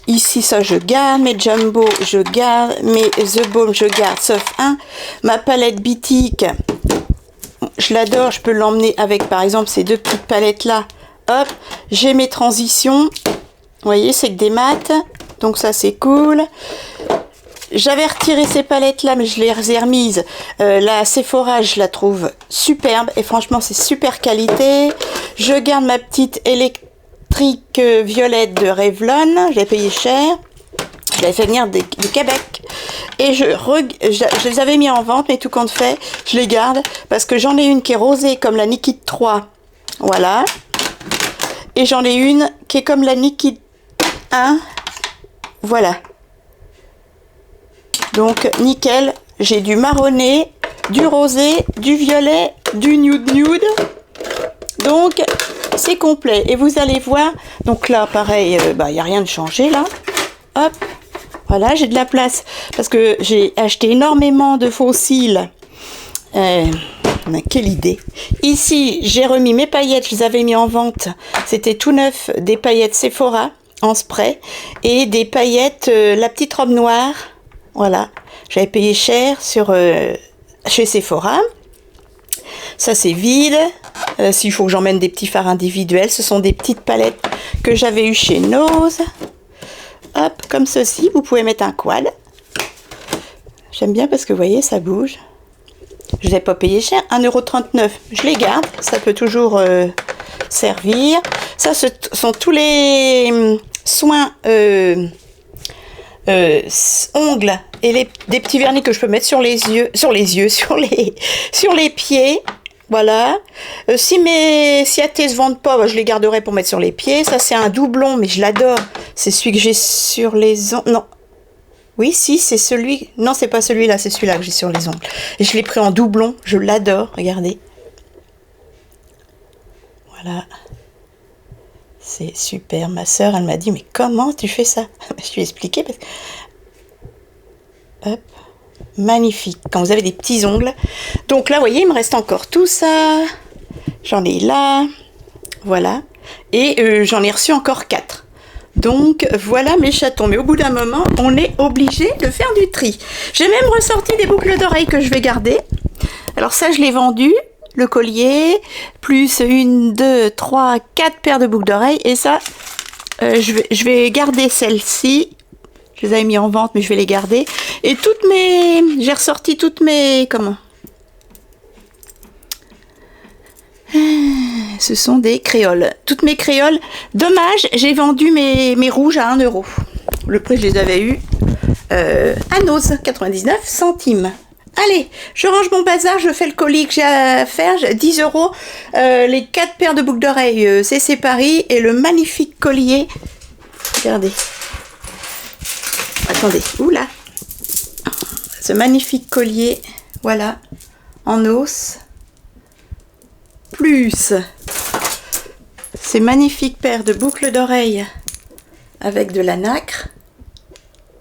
Ici, ça, je garde. Mes Jumbo, je garde. Mes The Baume, je garde, sauf un. Ma palette Bitique, je l'adore, je peux l'emmener avec par exemple ces 2 petites palettes là. Hop, j'ai mes transitions. Vous voyez, c'est que des maths. Donc ça c'est cool. J'avais retiré ces palettes là, mais je les ai remises. La Sephora, je la trouve superbe. Et franchement, c'est super qualité. Je garde ma petite électrique violette de Revlon. Je l'ai payé cher. Je l'avais fait venir du Québec. Et je les avais mis en vente, mais tout compte fait, je les garde parce que j'en ai une qui est rosée comme la Nikit 3. Voilà. Et j'en ai une qui est comme la Nikit 1. Voilà. Donc, nickel. J'ai du marronné, du rosé, du violet, du nude. Donc, c'est complet. Et vous allez voir. Donc là, pareil, il n'y a rien de changé là. Hop. Voilà, j'ai de la place parce que j'ai acheté énormément de faux cils. Quelle idée! Ici, j'ai remis mes paillettes, je les avais mis en vente. C'était tout neuf, des paillettes Sephora en spray et des paillettes la petite robe noire. Voilà, j'avais payé cher chez Sephora. Ça, c'est vide. S'il faut que j'emmène des petits fards individuels, ce sont des petites palettes que j'avais eues chez Nose. Hop, comme ceci, vous pouvez mettre un quad. J'aime bien parce que vous voyez, ça bouge. Je ne l'ai pas payé cher, 1,39 €. Je les garde, ça peut toujours servir. Ça, ce sont tous les soins ongles et des petits vernis que je peux mettre sur les pieds. Voilà. Si AT se vendent pas, je les garderai pour mettre sur les pieds. Ça, c'est un doublon, mais je l'adore. C'est celui que j'ai sur les ongles. Non. Oui, si, c'est celui... Non, c'est pas celui-là, c'est celui-là que j'ai sur les ongles. Et je l'ai pris en doublon, je l'adore, regardez. Voilà. C'est super. Ma sœur, elle m'a dit, mais comment tu fais ça? Je lui ai expliqué. Parce que... Hop. Magnifique. Quand vous avez des petits ongles. Donc là, vous voyez, il me reste encore tout ça. J'en ai là. Voilà. Et j'en ai reçu encore 4. Donc voilà mes chatons, mais au bout d'un moment, on est obligé de faire du tri. J'ai même ressorti des boucles d'oreilles que je vais garder. Alors ça, je l'ai vendu, le collier, plus 1, 2, 3, 4 paires de boucles d'oreilles. Et ça, je vais garder celles-ci. Je les avais mis en vente, mais je vais les garder. Et j'ai ressorti toutes mes... Comment ? Ce sont des créoles. Toutes mes créoles. Dommage, j'ai vendu mes rouges à 1 €. Le prix, je les avais eu à Nose, 99 centimes. Allez, je range mon bazar, je fais le colis que j'ai à faire. 10 €. Les 4 paires de boucles d'oreilles, c'est Paris. Et le magnifique collier. Regardez. Attendez, oula. Ce magnifique collier, voilà, en os. Plus ces magnifiques paires de boucles d'oreilles avec de la nacre.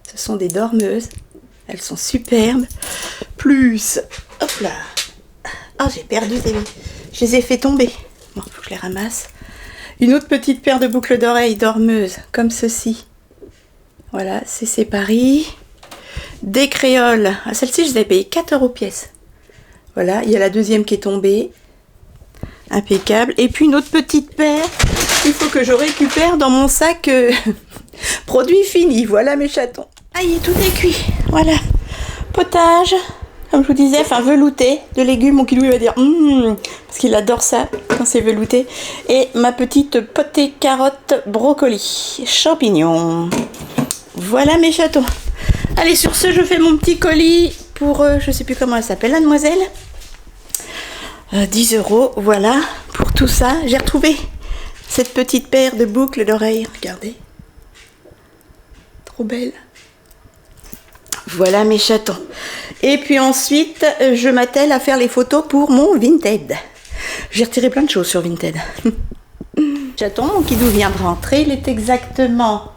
Ce sont des dormeuses. Elles sont superbes. Plus, hop là. Ah, j'ai perdu je les ai fait tomber. Bon, faut que je les ramasse. Une autre petite paire de boucles d'oreilles dormeuses, comme ceci. Voilà, c'est Paris. Des créoles. Ah, celle-ci, je les ai payées 4 € pièce. Voilà, il y a la deuxième qui est tombée. Impeccable. Et puis une autre petite paire, il faut que je récupère dans mon sac produit fini. Voilà mes chatons. Aïe, tout est cuit. Voilà. Potage, comme je vous disais, enfin velouté de légumes. Mon Kidou il va dire parce qu'il adore ça quand c'est velouté. Et ma petite potée carotte brocoli, champignons. Voilà mes chatons. Allez, sur ce, je fais mon petit colis pour, je sais plus comment elle s'appelle, la demoiselle. 10 €, voilà, pour tout ça. J'ai retrouvé cette petite paire de boucles d'oreilles, regardez. Trop belle. Voilà mes chatons. Et puis ensuite, je m'attelle à faire les photos pour mon Vinted. J'ai retiré plein de choses sur Vinted. Chaton, mon Kidou vient de rentrer, il est exactement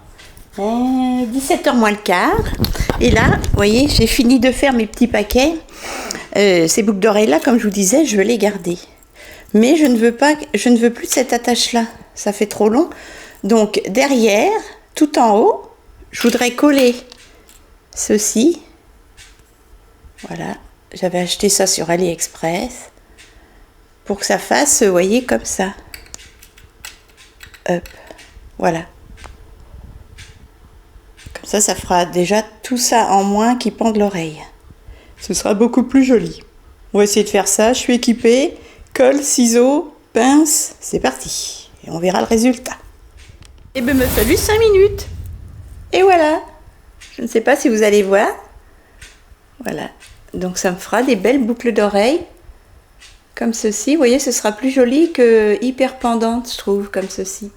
17h moins le quart. Et là, vous voyez, j'ai fini de faire mes petits paquets. Ces boucles d'oreilles là, comme je vous disais, je veux les garder. Mais je ne veux plus de cette attache là. Ça fait trop long. Donc derrière, tout en haut, je voudrais coller ceci. Voilà, j'avais acheté ça sur AliExpress pour que ça fasse, vous voyez, comme ça. Hop, voilà. Comme ça, ça fera déjà tout ça en moins qui pend de l'oreille. Ce sera beaucoup plus joli. On va essayer de faire ça. Je suis équipée. Colle, ciseaux, pince. C'est parti. Et on verra le résultat. Et bien, il me fallu 5 minutes. Et voilà. Je ne sais pas si vous allez voir. Voilà. Donc, ça me fera des belles boucles d'oreilles. Comme ceci. Vous voyez, ce sera plus joli que hyper pendante, je trouve, comme ceci.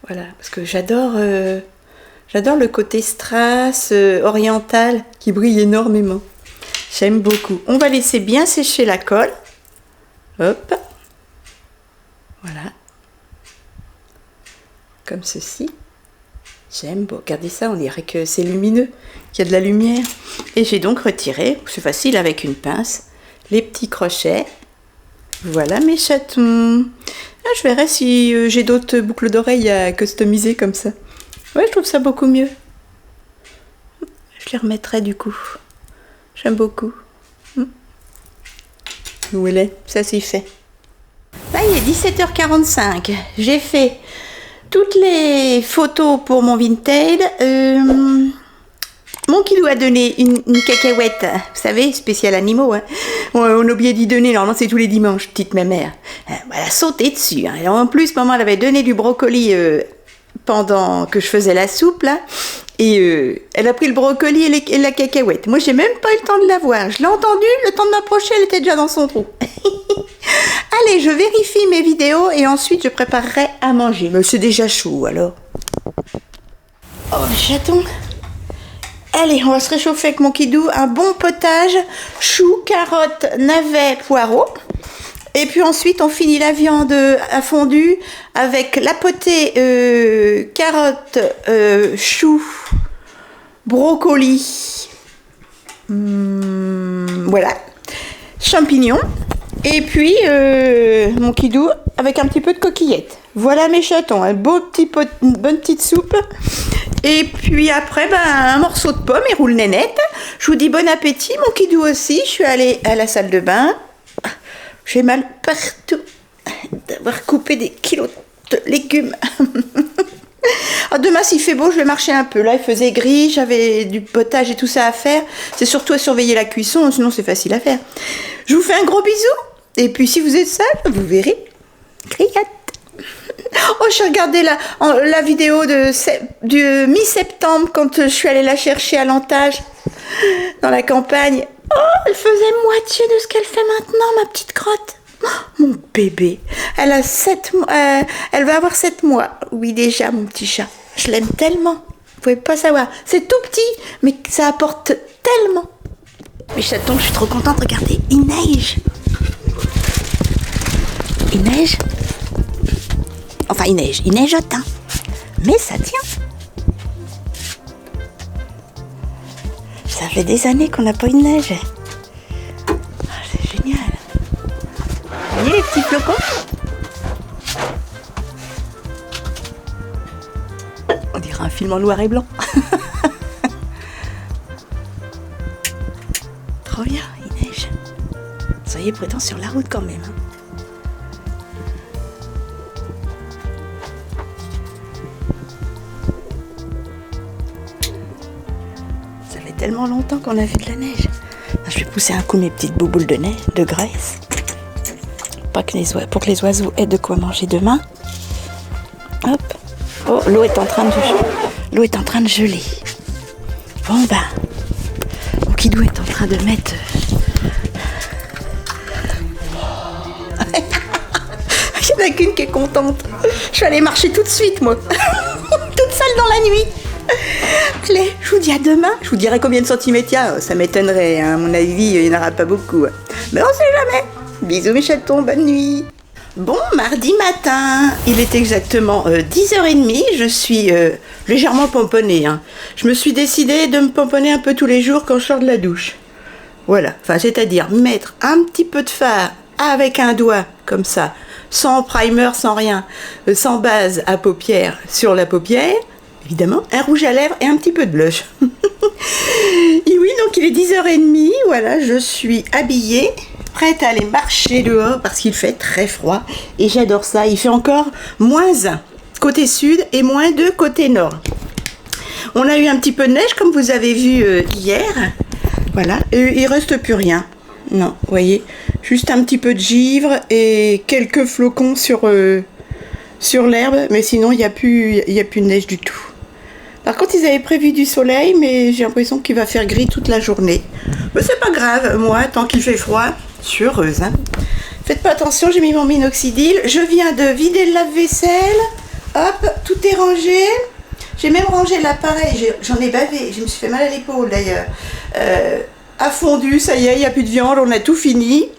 Voilà. Parce que j'adore le côté strass oriental qui brille énormément. J'aime beaucoup. On va laisser bien sécher la colle. Hop. Voilà. Comme ceci. J'aime. Bon, regardez ça, on dirait que c'est lumineux, qu'il y a de la lumière. Et j'ai donc retiré, c'est facile avec une pince, les petits crochets. Voilà mes chatons. Ah, je verrai si j'ai d'autres boucles d'oreilles à customiser comme ça. Ouais, je trouve ça beaucoup mieux. Je les remettrai du coup. J'aime beaucoup. Où elle est? Ça c'est fait. Là, il est 17h45. J'ai fait toutes les photos pour mon Vinted. Mon kidou a donné une cacahuète, vous savez, spécial animaux. Hein. On a oublié d'y donner, normalement c'est tous les dimanches, petite mémère. Elle a sauté dessus. Hein. Et en plus, maman elle avait donné du brocoli pendant que je faisais la soupe, là. Et elle a pris le brocoli et la cacahuète. Moi, j'ai même pas eu le temps de la voir. Je l'ai entendue, le temps de m'approcher, elle était déjà dans son trou. Allez, je vérifie mes vidéos et ensuite je préparerai à manger. Mais c'est déjà chaud, alors. Oh, chaton. Allez, on va se réchauffer avec mon kidou. Un bon potage, choux, carottes, navets, poireaux. Et puis ensuite, on finit la viande à fondu avec la potée, carottes, choux, brocoli. Voilà. Champignons. Et puis, mon kidou avec un petit peu de coquillettes. Voilà mes chatons. Un beau petit pot, une bonne petite soupe. Et puis après, un morceau de pomme et roule nénette. Je vous dis bon appétit, mon kidou aussi. Je suis allée à la salle de bain. J'ai mal partout d'avoir coupé des kilos de légumes. Demain, s'il fait beau, je vais marcher un peu. Là, il faisait gris, j'avais du potage et tout ça à faire. C'est surtout à surveiller la cuisson, sinon c'est facile à faire. Je vous fais un gros bisou. Et puis, si vous êtes seul, vous verrez. Griotte. Oh, j'ai regardé la vidéo du mi-septembre quand je suis allée la chercher à Lantage, dans la campagne. Oh, elle faisait moitié de ce qu'elle fait maintenant, ma petite crotte. Oh, mon bébé. Elle a 7 mois. Elle va avoir 7 mois. Oui, déjà, mon petit chat. Je l'aime tellement. Vous pouvez pas savoir. C'est tout petit, mais ça apporte tellement. Mes chatons, je suis trop contente. Regardez, il neige. Il neige. Enfin, il neigeote, hein. Mais ça tient. Ça fait des années qu'on n'a pas eu de neige. Ah, c'est génial. Vous voyez les petits flocons? On dirait un film en noir et blanc. Trop bien, il neige. Soyez prudents sur la route quand même. Hein. Tellement longtemps qu'on a vu de la neige. Je vais pousser un coup mes petites bouboules de neige, de graisse. Pour que les oiseaux aient de quoi manger demain. Hop. Oh, l'eau est en train de geler. Bon mon kidou est en train de mettre... Il n'y en a qu'une qui est contente. Je suis allée marcher tout de suite, moi. Toute seule dans la nuit. Allez, je vous dis à demain. Je vous dirai combien de centimètres il y a. Ça m'étonnerait, hein. À mon avis, il n'y en aura pas beaucoup. Mais on sait jamais. Bisous mes chatons, bonne nuit. Bon, mardi matin, il est exactement 10h30. Je suis légèrement pomponnée. Hein. Je me suis décidée de me pomponner un peu tous les jours quand je sors de la douche. Voilà, enfin, c'est-à-dire mettre un petit peu de fard avec un doigt, comme ça, sans primer, sans rien, sans base à paupières sur la paupière. Évidemment, un rouge à lèvres et un petit peu de blush. Et oui, donc il est 10h30, voilà, je suis habillée, prête à aller marcher dehors parce qu'il fait très froid et j'adore ça. Il fait encore -1 côté sud et -2 côté nord. On a eu un petit peu de neige comme vous avez vu hier, voilà, et il reste plus rien. Non, vous voyez, juste un petit peu de givre et quelques flocons sur l'herbe, mais sinon il n'y a plus de neige du tout. Par contre, ils avaient prévu du soleil, mais j'ai l'impression qu'il va faire gris toute la journée. Mais c'est pas grave, moi, tant qu'il fait froid, je suis heureuse. Hein. Faites pas attention, j'ai mis mon minoxidil. Je viens de vider le lave-vaisselle. Hop, tout est rangé. J'ai même rangé l'appareil, j'en ai bavé, je me suis fait mal à l'épaule d'ailleurs. A fondu, ça y est, il n'y a plus de viande, on a tout fini.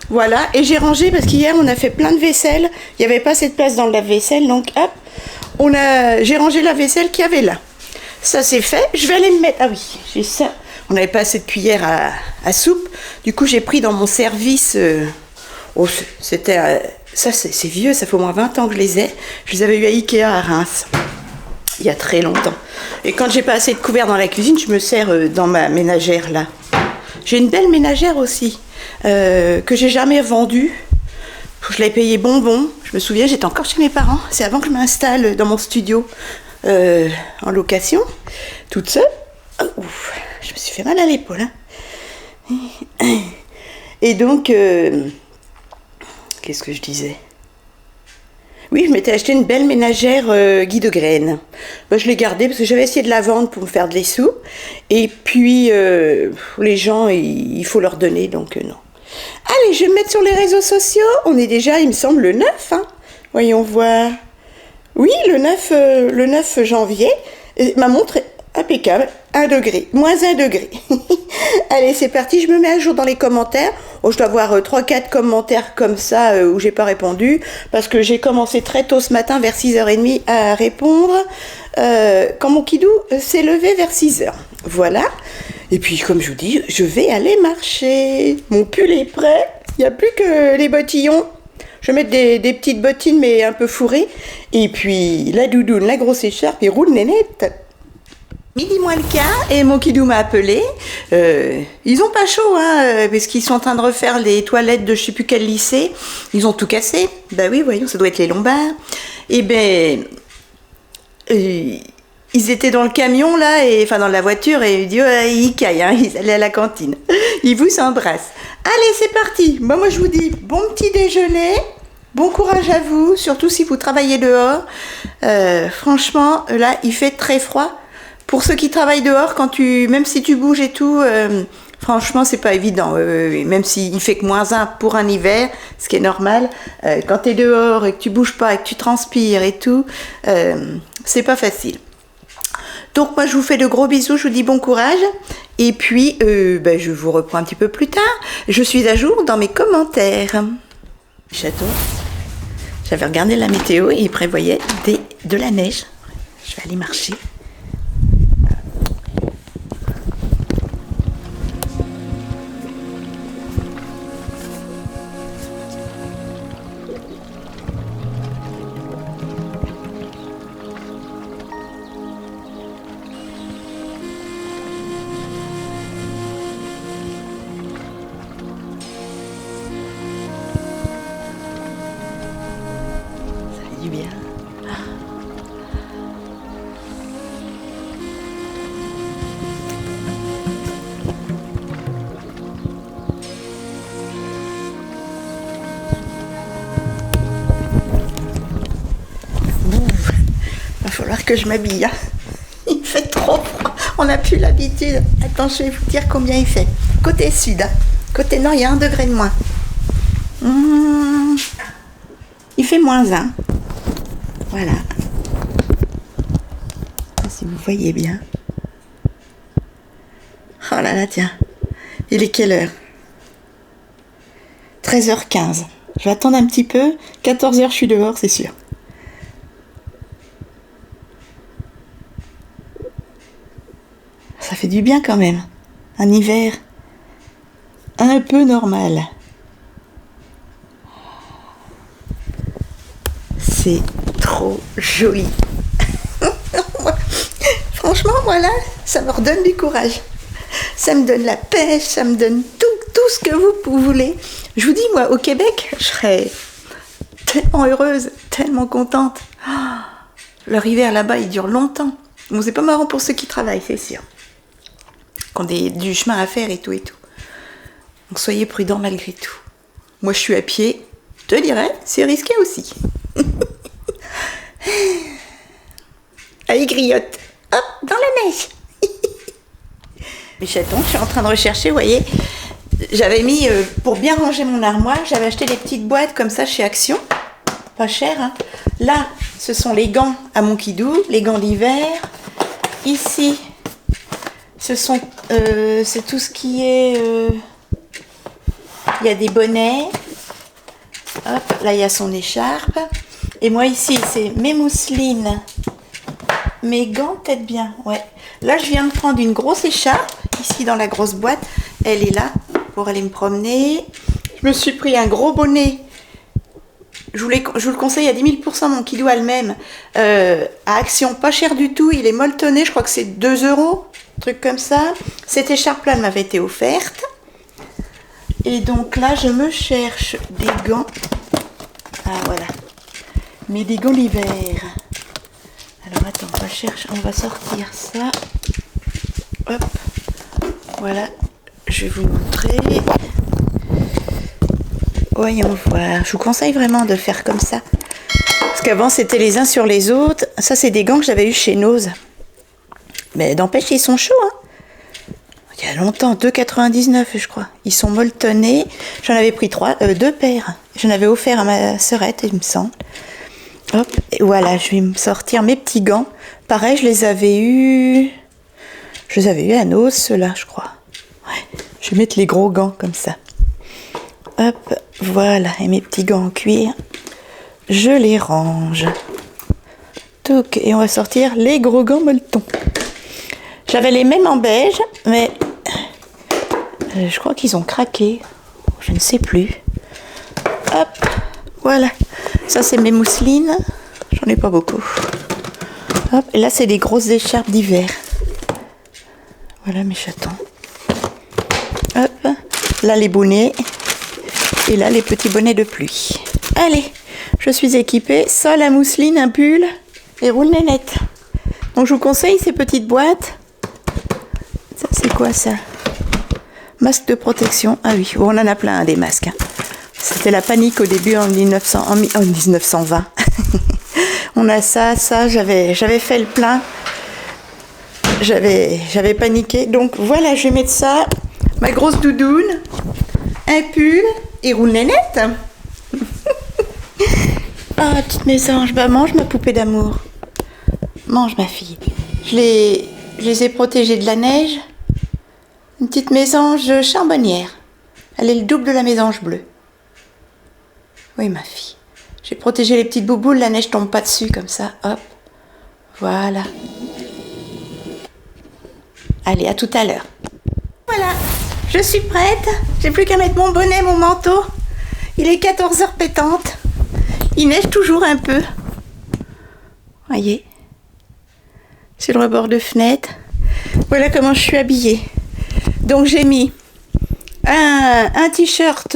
Voilà, et j'ai rangé parce qu'hier on a fait plein de vaisselle. Il n'y avait pas assez de place dans le lave-vaisselle, donc hop, j'ai rangé la vaisselle qu'il y avait là. Ça c'est fait, je vais aller me mettre... Ah oui, j'ai ça. On n'avait pas assez de cuillère à soupe. Du coup, j'ai pris dans mon service Oh, c'était... ça, c'est vieux, ça fait au moins 20 ans que je les ai. Je les avais eu à Ikea à Reims, il y a très longtemps. Et quand j'ai pas assez de couverts dans la cuisine, je me sers dans ma ménagère, là. J'ai une belle ménagère aussi, que j'ai jamais vendue. Je l'ai payée bonbon. Je me souviens, j'étais encore chez mes parents. C'est avant que je m'installe dans mon studio en location, toute seule. Oh, ouf, je me suis fait mal à l'épaule. Hein. Et donc, qu'est-ce que je disais? Oui, je m'étais acheté une belle ménagère Guy de Graine. Ben, je l'ai gardée parce que j'avais essayé de la vendre pour me faire des sous. Et puis, les gens, il faut leur donner, donc non. Allez, je vais me mettre sur les réseaux sociaux. On est déjà, il me semble, le 9. Hein. Voyons voir. Oui, le 9 janvier. Et ma montre est impeccable. 1 degré, moins 1 degré. Allez, c'est parti, je me mets à jour dans les commentaires. Oh, je dois avoir 3-4 commentaires comme ça où j'ai pas répondu. Parce que j'ai commencé très tôt ce matin, vers 6h30, à répondre. Quand mon kidou s'est levé vers 6h. Voilà. Et puis, comme je vous dis, je vais aller marcher. Mon pull est prêt. Il n'y a plus que les bottillons. Je vais mettre des petites bottines, mais un peu fourrées. Et puis, la doudoune, la grosse écharpe, et roule nénette. Midi moins le quart, et mon kidou m'a appelé. Ils ont pas chaud, hein, parce qu'ils sont en train de refaire les toilettes de je sais plus quel lycée. Ils ont tout cassé. Bah oui, voyons, ça doit être les lombards. Et ben... ils étaient dans le camion là, enfin dans la voiture, et il dit ils caillent, hein, ils allaient à la cantine. Ils vous embrassent. Allez, c'est parti. Moi je vous dis bon petit déjeuner, bon courage à vous, surtout si vous travaillez dehors. Franchement, là il fait très froid. Pour ceux qui travaillent dehors, même si tu bouges et tout, franchement c'est pas évident. Même s'il fait que -1 pour un hiver, ce qui est normal, quand tu es dehors et que tu bouges pas et que tu transpires et tout, c'est pas facile. Donc moi je vous fais de gros bisous, je vous dis bon courage et puis je vous reprends un petit peu plus tard. Je suis à jour dans mes commentaires. Château, j'avais regardé la météo et il prévoyait de la neige. Je vais aller marcher. Du bien. Va falloir que je m'habille. Hein. Il fait trop froid. On n'a plus l'habitude. Attends, je vais vous dire combien il fait. Côté sud. Hein. Côté nord, il y a 1 degré de moins. Il fait -1. Voilà. Si vous voyez bien. Oh là là, tiens. Il est quelle heure? 13h15. Je vais attendre un petit peu. 14h, je suis dehors, c'est sûr. Ça fait du bien quand même. Un hiver un peu normal. C'est trop joli. Franchement, voilà, ça me redonne du courage. Ça me donne la pêche, ça me donne tout ce que vous voulez. Je vous dis, moi, au Québec, je serais tellement heureuse, tellement contente. Oh, leur hiver là-bas, il dure longtemps. Bon, c'est pas marrant pour ceux qui travaillent, c'est sûr. Qui ont du chemin à faire et tout et tout. Donc soyez prudents malgré tout. Moi, je suis à pied. Je te dirais, c'est risqué aussi. Allez, griotte. Hop, dans la neige. Mes chatons, je suis en train de rechercher, vous voyez. J'avais mis, pour bien ranger mon armoire, j'avais acheté des petites boîtes comme ça chez Action. Pas cher, hein. Là, ce sont les gants à mon kidou, les gants d'hiver. Ici, c'est tout ce qui est... il y a des bonnets. Hop, là, il y a son écharpe. Et moi, ici, c'est mes mousselines. Mes gants, peut-être bien, ouais. Là, je viens de prendre une grosse écharpe, ici dans la grosse boîte. Elle est là, pour aller me promener. Je me suis pris un gros bonnet. Je vous le conseille à 10 000%, mon kilo a le même. À Action, pas cher du tout. Il est molletonné, je crois que c'est 2 €, un truc comme ça. Cette écharpe-là m'avait été offerte. Et donc là, je me cherche des gants. Ah, voilà. Mais des gants d'hiver. Alors, attends, on va sortir ça. Hop. Voilà. Je vais vous montrer. Voyons voir. Je vous conseille vraiment de faire comme ça. Parce qu'avant, c'était les uns sur les autres. Ça, c'est des gants que j'avais eu chez Nose. Mais n'empêche, ils sont chauds, hein. Il y a longtemps, 2,99 je crois. Ils sont molletonnés. J'en avais pris 2 paires. J'en avais offert à ma sœurette, il me semble. Hop, et voilà, je vais me sortir mes petits gants. Pareil, je les avais eus à Nose, ceux-là, je crois. Ouais, je vais mettre les gros gants comme ça. Hop, voilà, et mes petits gants en cuir, je les range. Touc, et on va sortir les gros gants molletons. J'avais les mêmes en beige, mais je crois qu'ils ont craqué. Je ne sais plus. Hop, voilà. Ça, c'est mes mousselines. J'en ai pas beaucoup. Hop, et là, c'est des grosses écharpes d'hiver. Voilà mes chatons. Hop, là, les bonnets. Et là, les petits bonnets de pluie. Allez, je suis équipée. Ça, la mousseline, un pull et roule nénette. Donc, je vous conseille ces petites boîtes. Ça, c'est quoi ça? Masque de protection. Ah oui, on en a plein, hein, des masques. Hein. C'était la panique au début en 1920. On a ça, j'avais fait le plein. J'avais paniqué. Donc voilà, je vais mettre ça. Ma grosse doudoune, un pull et roule nénette. Ah, petite mésange, bah mange ma poupée d'amour. Mange ma fille. Je les ai protégées de la neige. Une petite mésange charbonnière. Elle est le double de la mésange bleue. Oui, ma fille. J'ai protégé les petites bouboules, la neige tombe pas dessus comme ça. Hop. Voilà. Allez, à tout à l'heure. Voilà, je suis prête. J'ai plus qu'à mettre mon bonnet, mon manteau. Il est 14h pétante. Il neige toujours un peu. Voyez. Sur le rebord de fenêtre. Voilà comment je suis habillée. Donc j'ai mis un t-shirt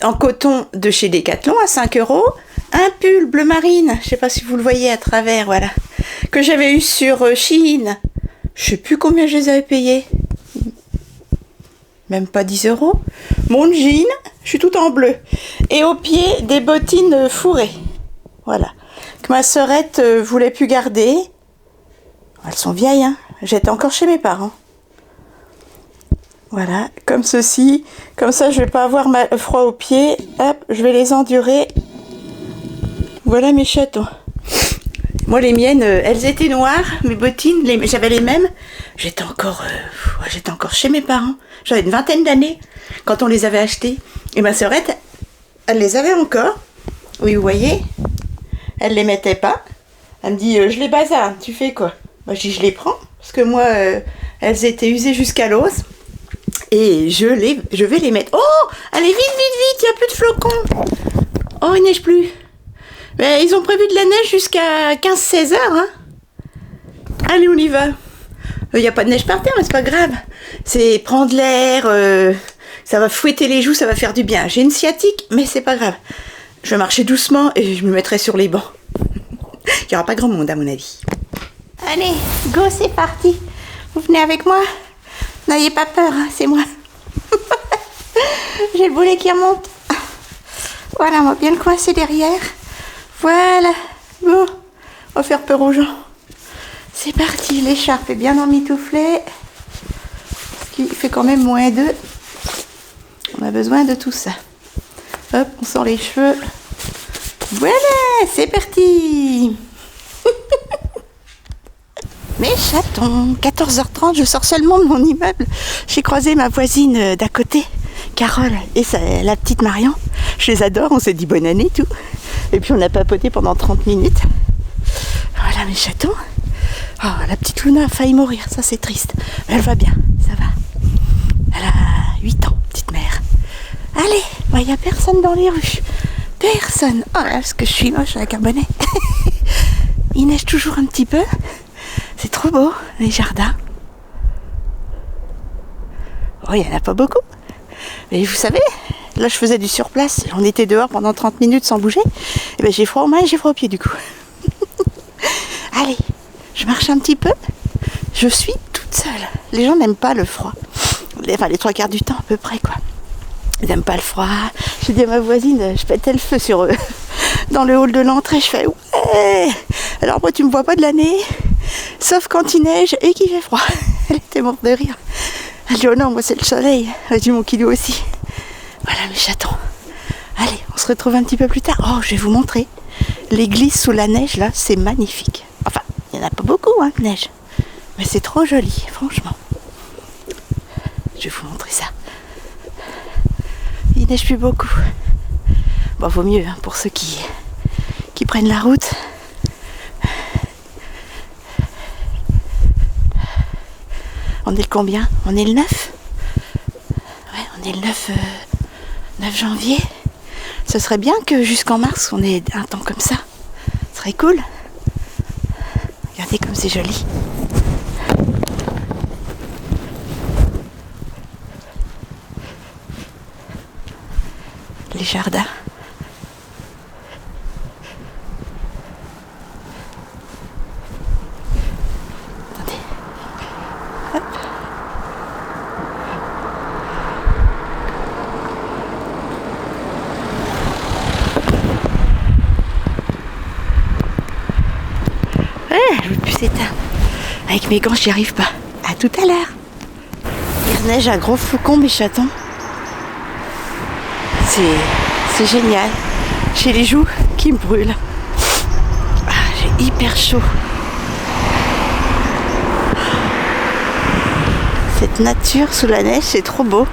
en coton de chez Decathlon à 5 €. Un pull bleu marine, je sais pas si vous le voyez à travers, voilà. Que j'avais eu sur Shein. Je sais plus combien je les avais payés. Même pas 10 €. Mon jean, je suis tout en bleu. Et au pied, des bottines fourrées. Voilà. Que ma sœurette voulait plus garder. Elles sont vieilles, hein. J'étais encore chez mes parents. Voilà, comme ceci. Comme ça, je vais pas avoir froid aux pieds. Hop, je vais les endurer. Voilà mes chatons. Moi, les miennes, elles étaient noires. Mes bottines, j'avais les mêmes. J'étais encore chez mes parents. J'avais une vingtaine d'années quand on les avait achetées. Et ma sœurette, elle les avait encore. Oui, vous voyez. Elle les mettait pas. Elle me dit, je les bazarde. Tu fais quoi? Moi, je dis, je les prends. Parce que moi, elles étaient usées jusqu'à l'os. Et je vais les mettre. Oh, allez, vite, il n'y a plus de flocons. Oh, il neige plus. Mais ils ont prévu de la neige jusqu'à 15-16 heures. Hein. Allez, on y va. Il n'y a pas de neige par terre, mais c'est pas grave. C'est prendre l'air, ça va fouetter les joues, ça va faire du bien. J'ai une sciatique, mais c'est pas grave. Je vais marcher doucement et je me mettrai sur les bancs. Il n'y aura pas grand monde, à mon avis. Allez, go, c'est parti. Vous venez avec moi? N'ayez pas peur, hein, c'est moi. J'ai le boulet qui remonte. Voilà, on va bien le coincer derrière. Voilà. Bon, on va faire peur aux gens. C'est parti, l'écharpe est bien emmitouflée. Parce qu'il fait quand même -2. On a besoin de tout ça. Hop, on sort les cheveux. Voilà, c'est parti. Mes chatons, 14h30, je sors seulement de mon immeuble. J'ai croisé ma voisine d'à côté, Carole, et la petite Marion. Je les adore, on s'est dit bonne année, tout. Et puis on a papoté pendant 30 minutes. Voilà mes chatons. Oh, la petite Luna a failli mourir, ça c'est triste. Mais elle va bien, ça va. Elle a 8 ans, petite mère. Allez, il n'y a personne dans les rues. Personne. Oh là, parce que je suis moche avec un bonnet. Il neige toujours un petit peu. C'est trop beau, les jardins. Oh, il n'y en a pas beaucoup. Mais vous savez, là je faisais du surplace. On était dehors pendant 30 minutes sans bouger. Et ben j'ai froid aux mains et j'ai froid aux pieds du coup. Allez, je marche un petit peu. Je suis toute seule. Les gens n'aiment pas le froid. Enfin, les 3/4 du temps à peu près, quoi. Ils n'aiment pas le froid. J'ai dit à ma voisine, je pétais le feu sur eux. Dans le hall de l'entrée, je fais ouais. Alors moi, tu me vois pas de l'année, sauf quand il neige et qu'il fait froid. Elle était morte de rire. Elle dit oh non, moi c'est le soleil. Elle dit mon kilo aussi. Voilà mes chatons. Allez, on se retrouve un petit peu plus tard. Oh, je vais vous montrer. L'église sous la neige là, c'est magnifique. Enfin, il n'y en a pas beaucoup, hein, de neige. Mais c'est trop joli, franchement. Je vais vous montrer ça. Il neige plus beaucoup. Bon, vaut mieux hein, pour ceux qui prennent la route. On est le combien? On est le 9? Ouais, on est le 9 janvier. Ce serait bien que jusqu'en mars, on ait un temps comme ça. Ce serait cool. Regardez comme c'est joli. Les jardins. Attendez. Hop. Ouais, je veux plus s'éteindre. Avec mes gants, j'y arrive pas. À tout à l'heure. Il neige à gros flocons, mes chatons. C'est génial. J'ai les joues qui me brûlent. Ah, j'ai hyper chaud. Cette nature sous la neige, c'est trop beau.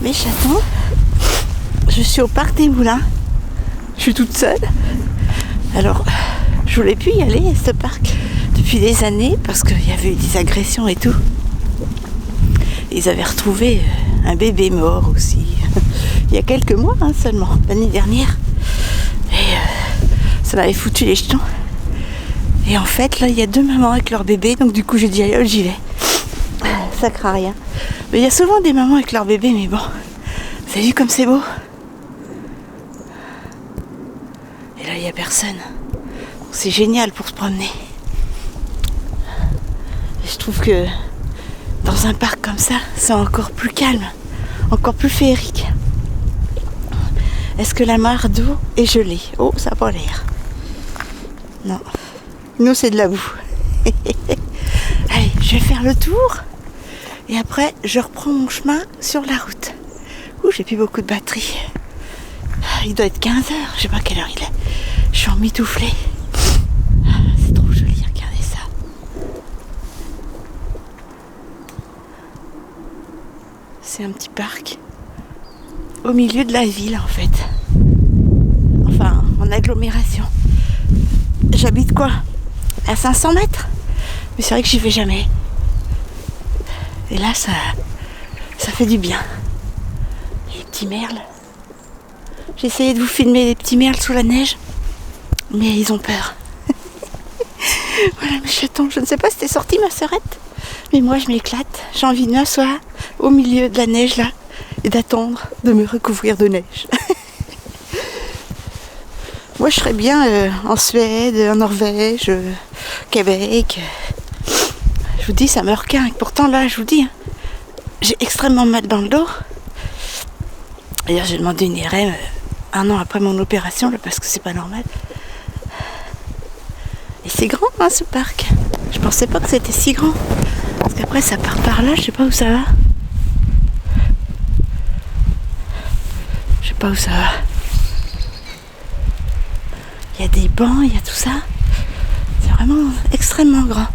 Mes chatons, je suis au parc des Moulins. Je suis toute seule. Alors, je voulais plus y aller à ce parc depuis des années parce qu'il y avait eu des agressions et tout. Ils avaient retrouvé un bébé mort aussi. Il y a quelques mois seulement, l'année dernière. Et ça m'avait foutu les jetons. Et en fait, là, il y a 2 mamans avec leur bébé. Donc du coup, j'ai dit, allez, j'y vais. Ça craint rien. Mais il y a souvent des mamans avec leur bébé, mais bon. Vous avez vu comme c'est beau? Et là, il n'y a personne. C'est génial pour se promener. Et je trouve que dans un parc comme ça, c'est encore plus calme, encore plus féerique. Est-ce que la mare d'eau est gelée? Oh, ça n'a pas l'air. Non. Nous, c'est de la boue. Allez, je vais faire le tour. Et après, je reprends mon chemin sur la route. Ouh, j'ai plus beaucoup de batterie. Il doit être 15h, je sais pas quelle heure il est. Je suis emmitouflée. C'est trop joli, regardez ça. C'est un petit parc au milieu de la ville en fait. Enfin, en agglomération. J'habite quoi? À 500 mètres? Mais c'est vrai que j'y vais jamais. Et là, ça fait du bien. Les petits merles. J'ai essayé de vous filmer les petits merles sous la neige, mais ils ont peur. Voilà mes chatons, je ne sais pas si t'es sorti ma sœurette, mais moi je m'éclate. J'ai envie de m'asseoir au milieu de la neige là et d'attendre de me recouvrir de neige. Moi je serais bien en Suède, en Norvège, Québec. Je vous dis, ça me requinque. Pourtant là, je vous dis, j'ai extrêmement mal dans le dos. D'ailleurs, j'ai demandé une IRM 1 an après mon opération, là, parce que c'est pas normal. Et c'est grand, ce parc. Je pensais pas que c'était si grand. Parce qu'après, ça part par là, je sais pas où ça va. Je sais pas où ça va. Il y a des bancs, il y a tout ça. C'est vraiment extrêmement grand.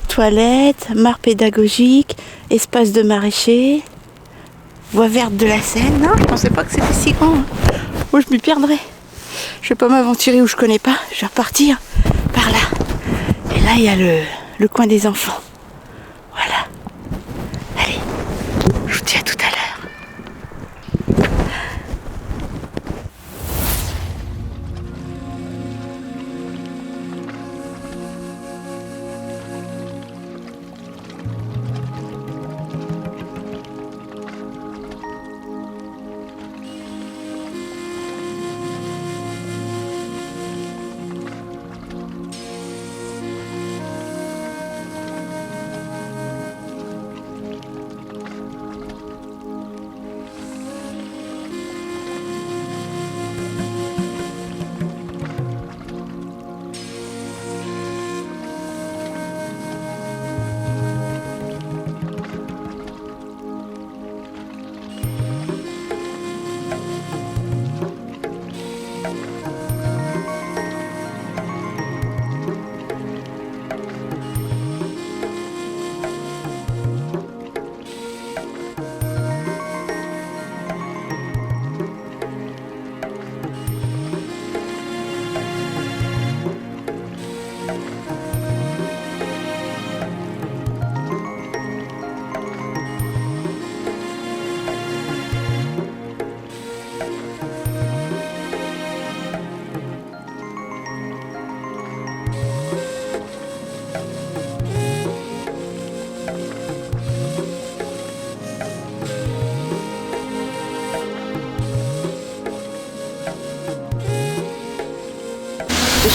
Toilettes, mare pédagogique, espace de maraîcher, voie verte de la Seine. Non, je pensais pas que c'était si grand. Moi, je m'y perdrais. Je vais pas m'aventurer où je connais pas. Je vais repartir par là. Et là, il y a le coin des enfants. Voilà. Allez, je vous dis à tout à l'heure.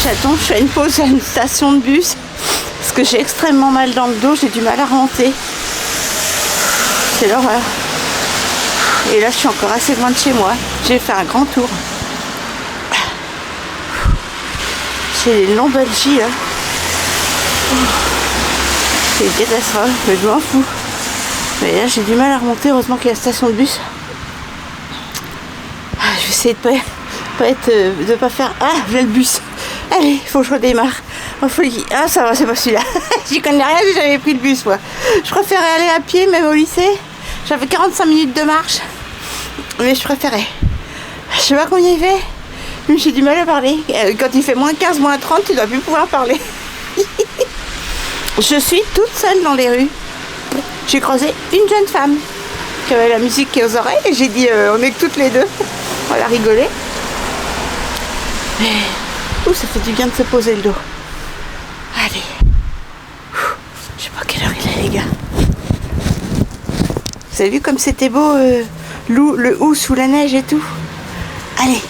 chatons, je fais une pause à une station de bus parce que j'ai extrêmement mal dans le dos, j'ai du mal à rentrer. C'est l'horreur. Et là, je suis encore assez loin de chez moi. J'ai fait un grand tour. J'ai les longs bungee là. C'est une catastrophe, mais je m'en fous. Mais là, j'ai du mal à remonter. Heureusement qu'il y a la station de bus. Je vais essayer de pas faire. Ah, j'ai le bus. Allez, il faut que je redémarre. En folie. Ah, ça va, c'est pas celui-là. J'y connais rien, j'ai jamais pris le bus, moi. Je préférais aller à pied, même au lycée. J'avais 45 minutes de marche. Mais je préférais. Je sais pas combien il fait. Mais j'ai du mal à parler. Quand il fait moins 15, moins 30, tu dois plus pouvoir parler. Je suis toute seule dans les rues. J'ai croisé une jeune femme qui avait la musique aux oreilles et j'ai dit on est que toutes les deux. On va rigoler. Ouh, ça fait du bien de se poser le dos. Allez. Je sais pas quelle heure il est, les gars. Vous avez vu comme c'était beau le hou sous la neige et tout. Allez,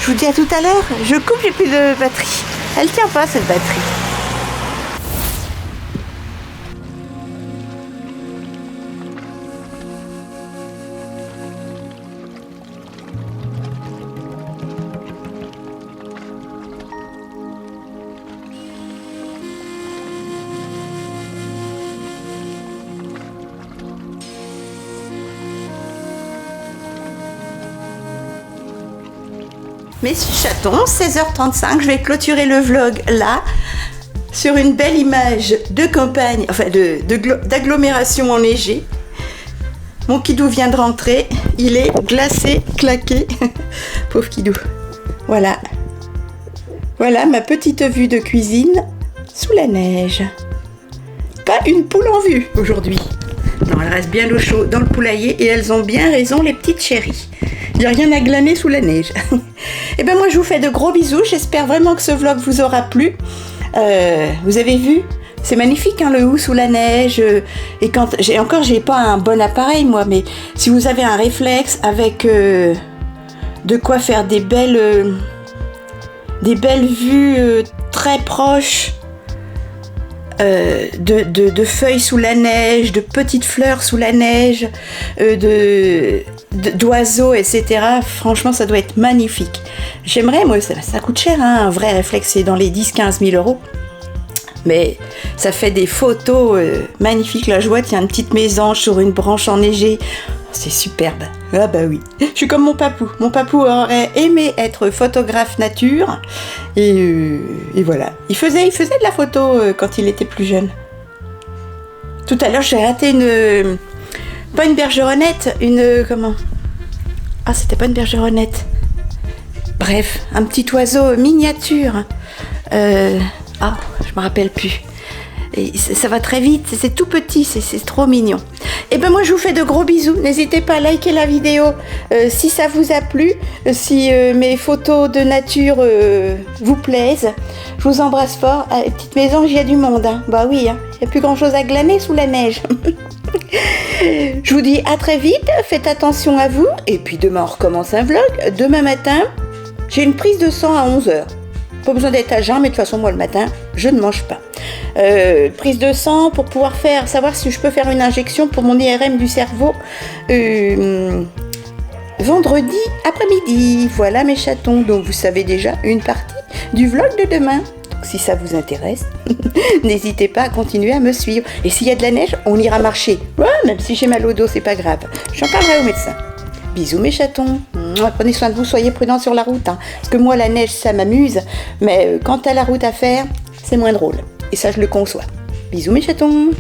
je vous dis à tout à l'heure. Je coupe, j'ai plus de batterie. Elle tient pas cette batterie. Mes chatons, 16h35, je vais clôturer le vlog là, sur une belle image de campagne, enfin d'agglomération enneigée. Mon Kidou vient de rentrer, il est glacé, claqué, pauvre Kidou. Voilà, voilà ma petite vue de cuisine sous la neige. Pas une poule en vue aujourd'hui. Non, elle reste bien au chaud dans le poulailler et elles ont bien raison, les petites chéries. Il n'y a rien à glaner sous la neige. Et ben moi je vous fais de gros bisous, j'espère vraiment que ce vlog vous aura plu. Vous avez vu, c'est magnifique hein, le hou sous la neige. Et quand j'ai pas un bon appareil moi, mais si vous avez un réflexe avec de quoi faire des belles vues très proches. De feuilles sous la neige, de petites fleurs sous la neige, d'oiseaux, etc. Franchement, ça doit être magnifique. J'aimerais, moi, ça coûte cher, hein, un vrai réflexe, c'est dans les 10-15 000 euros. Mais ça fait des photos magnifiques. Là, je vois, il y a une petite mésange sur une branche enneigée. C'est superbe. Ah bah oui. Je suis comme mon papou. Mon papou aurait aimé être photographe nature. Et voilà. Il faisait de la photo quand il était plus jeune. Tout à l'heure, j'ai raté pas une bergeronnette, comment? Ah, c'était pas une bergeronnette. Bref, un petit oiseau miniature. Je me rappelle plus. Et ça va très vite, c'est tout petit, c'est trop mignon. Et ben moi je vous fais de gros bisous, n'hésitez pas à liker la vidéo si ça vous a plu, si mes photos de nature vous plaisent. Je vous embrasse fort. À la petite maison, il y a du monde, hein. Bah oui, hein. Il n'y a plus grand chose à glaner sous la neige. Je vous dis à très vite, faites attention à vous, et puis demain on recommence un vlog. Demain matin, j'ai une prise de sang à 11h. Pas besoin d'être à jeun, mais de toute façon moi le matin, je ne mange pas. Prise de sang pour pouvoir savoir si je peux faire une injection pour mon IRM du cerveau vendredi après-midi. Voilà mes chatons, donc vous savez déjà une partie du vlog de demain. Donc, si ça vous intéresse, n'hésitez pas à continuer à me suivre. Et s'il y a de la neige, on ira marcher. Ouais, même si j'ai mal au dos, c'est pas grave. J'en parlerai au médecin. Bisous mes chatons. Prenez soin de vous, soyez prudents sur la route. Hein. Parce que moi la neige ça m'amuse, mais quand t'as la route à faire, c'est moins drôle. Et ça je le conçois. Bisous mes chatons.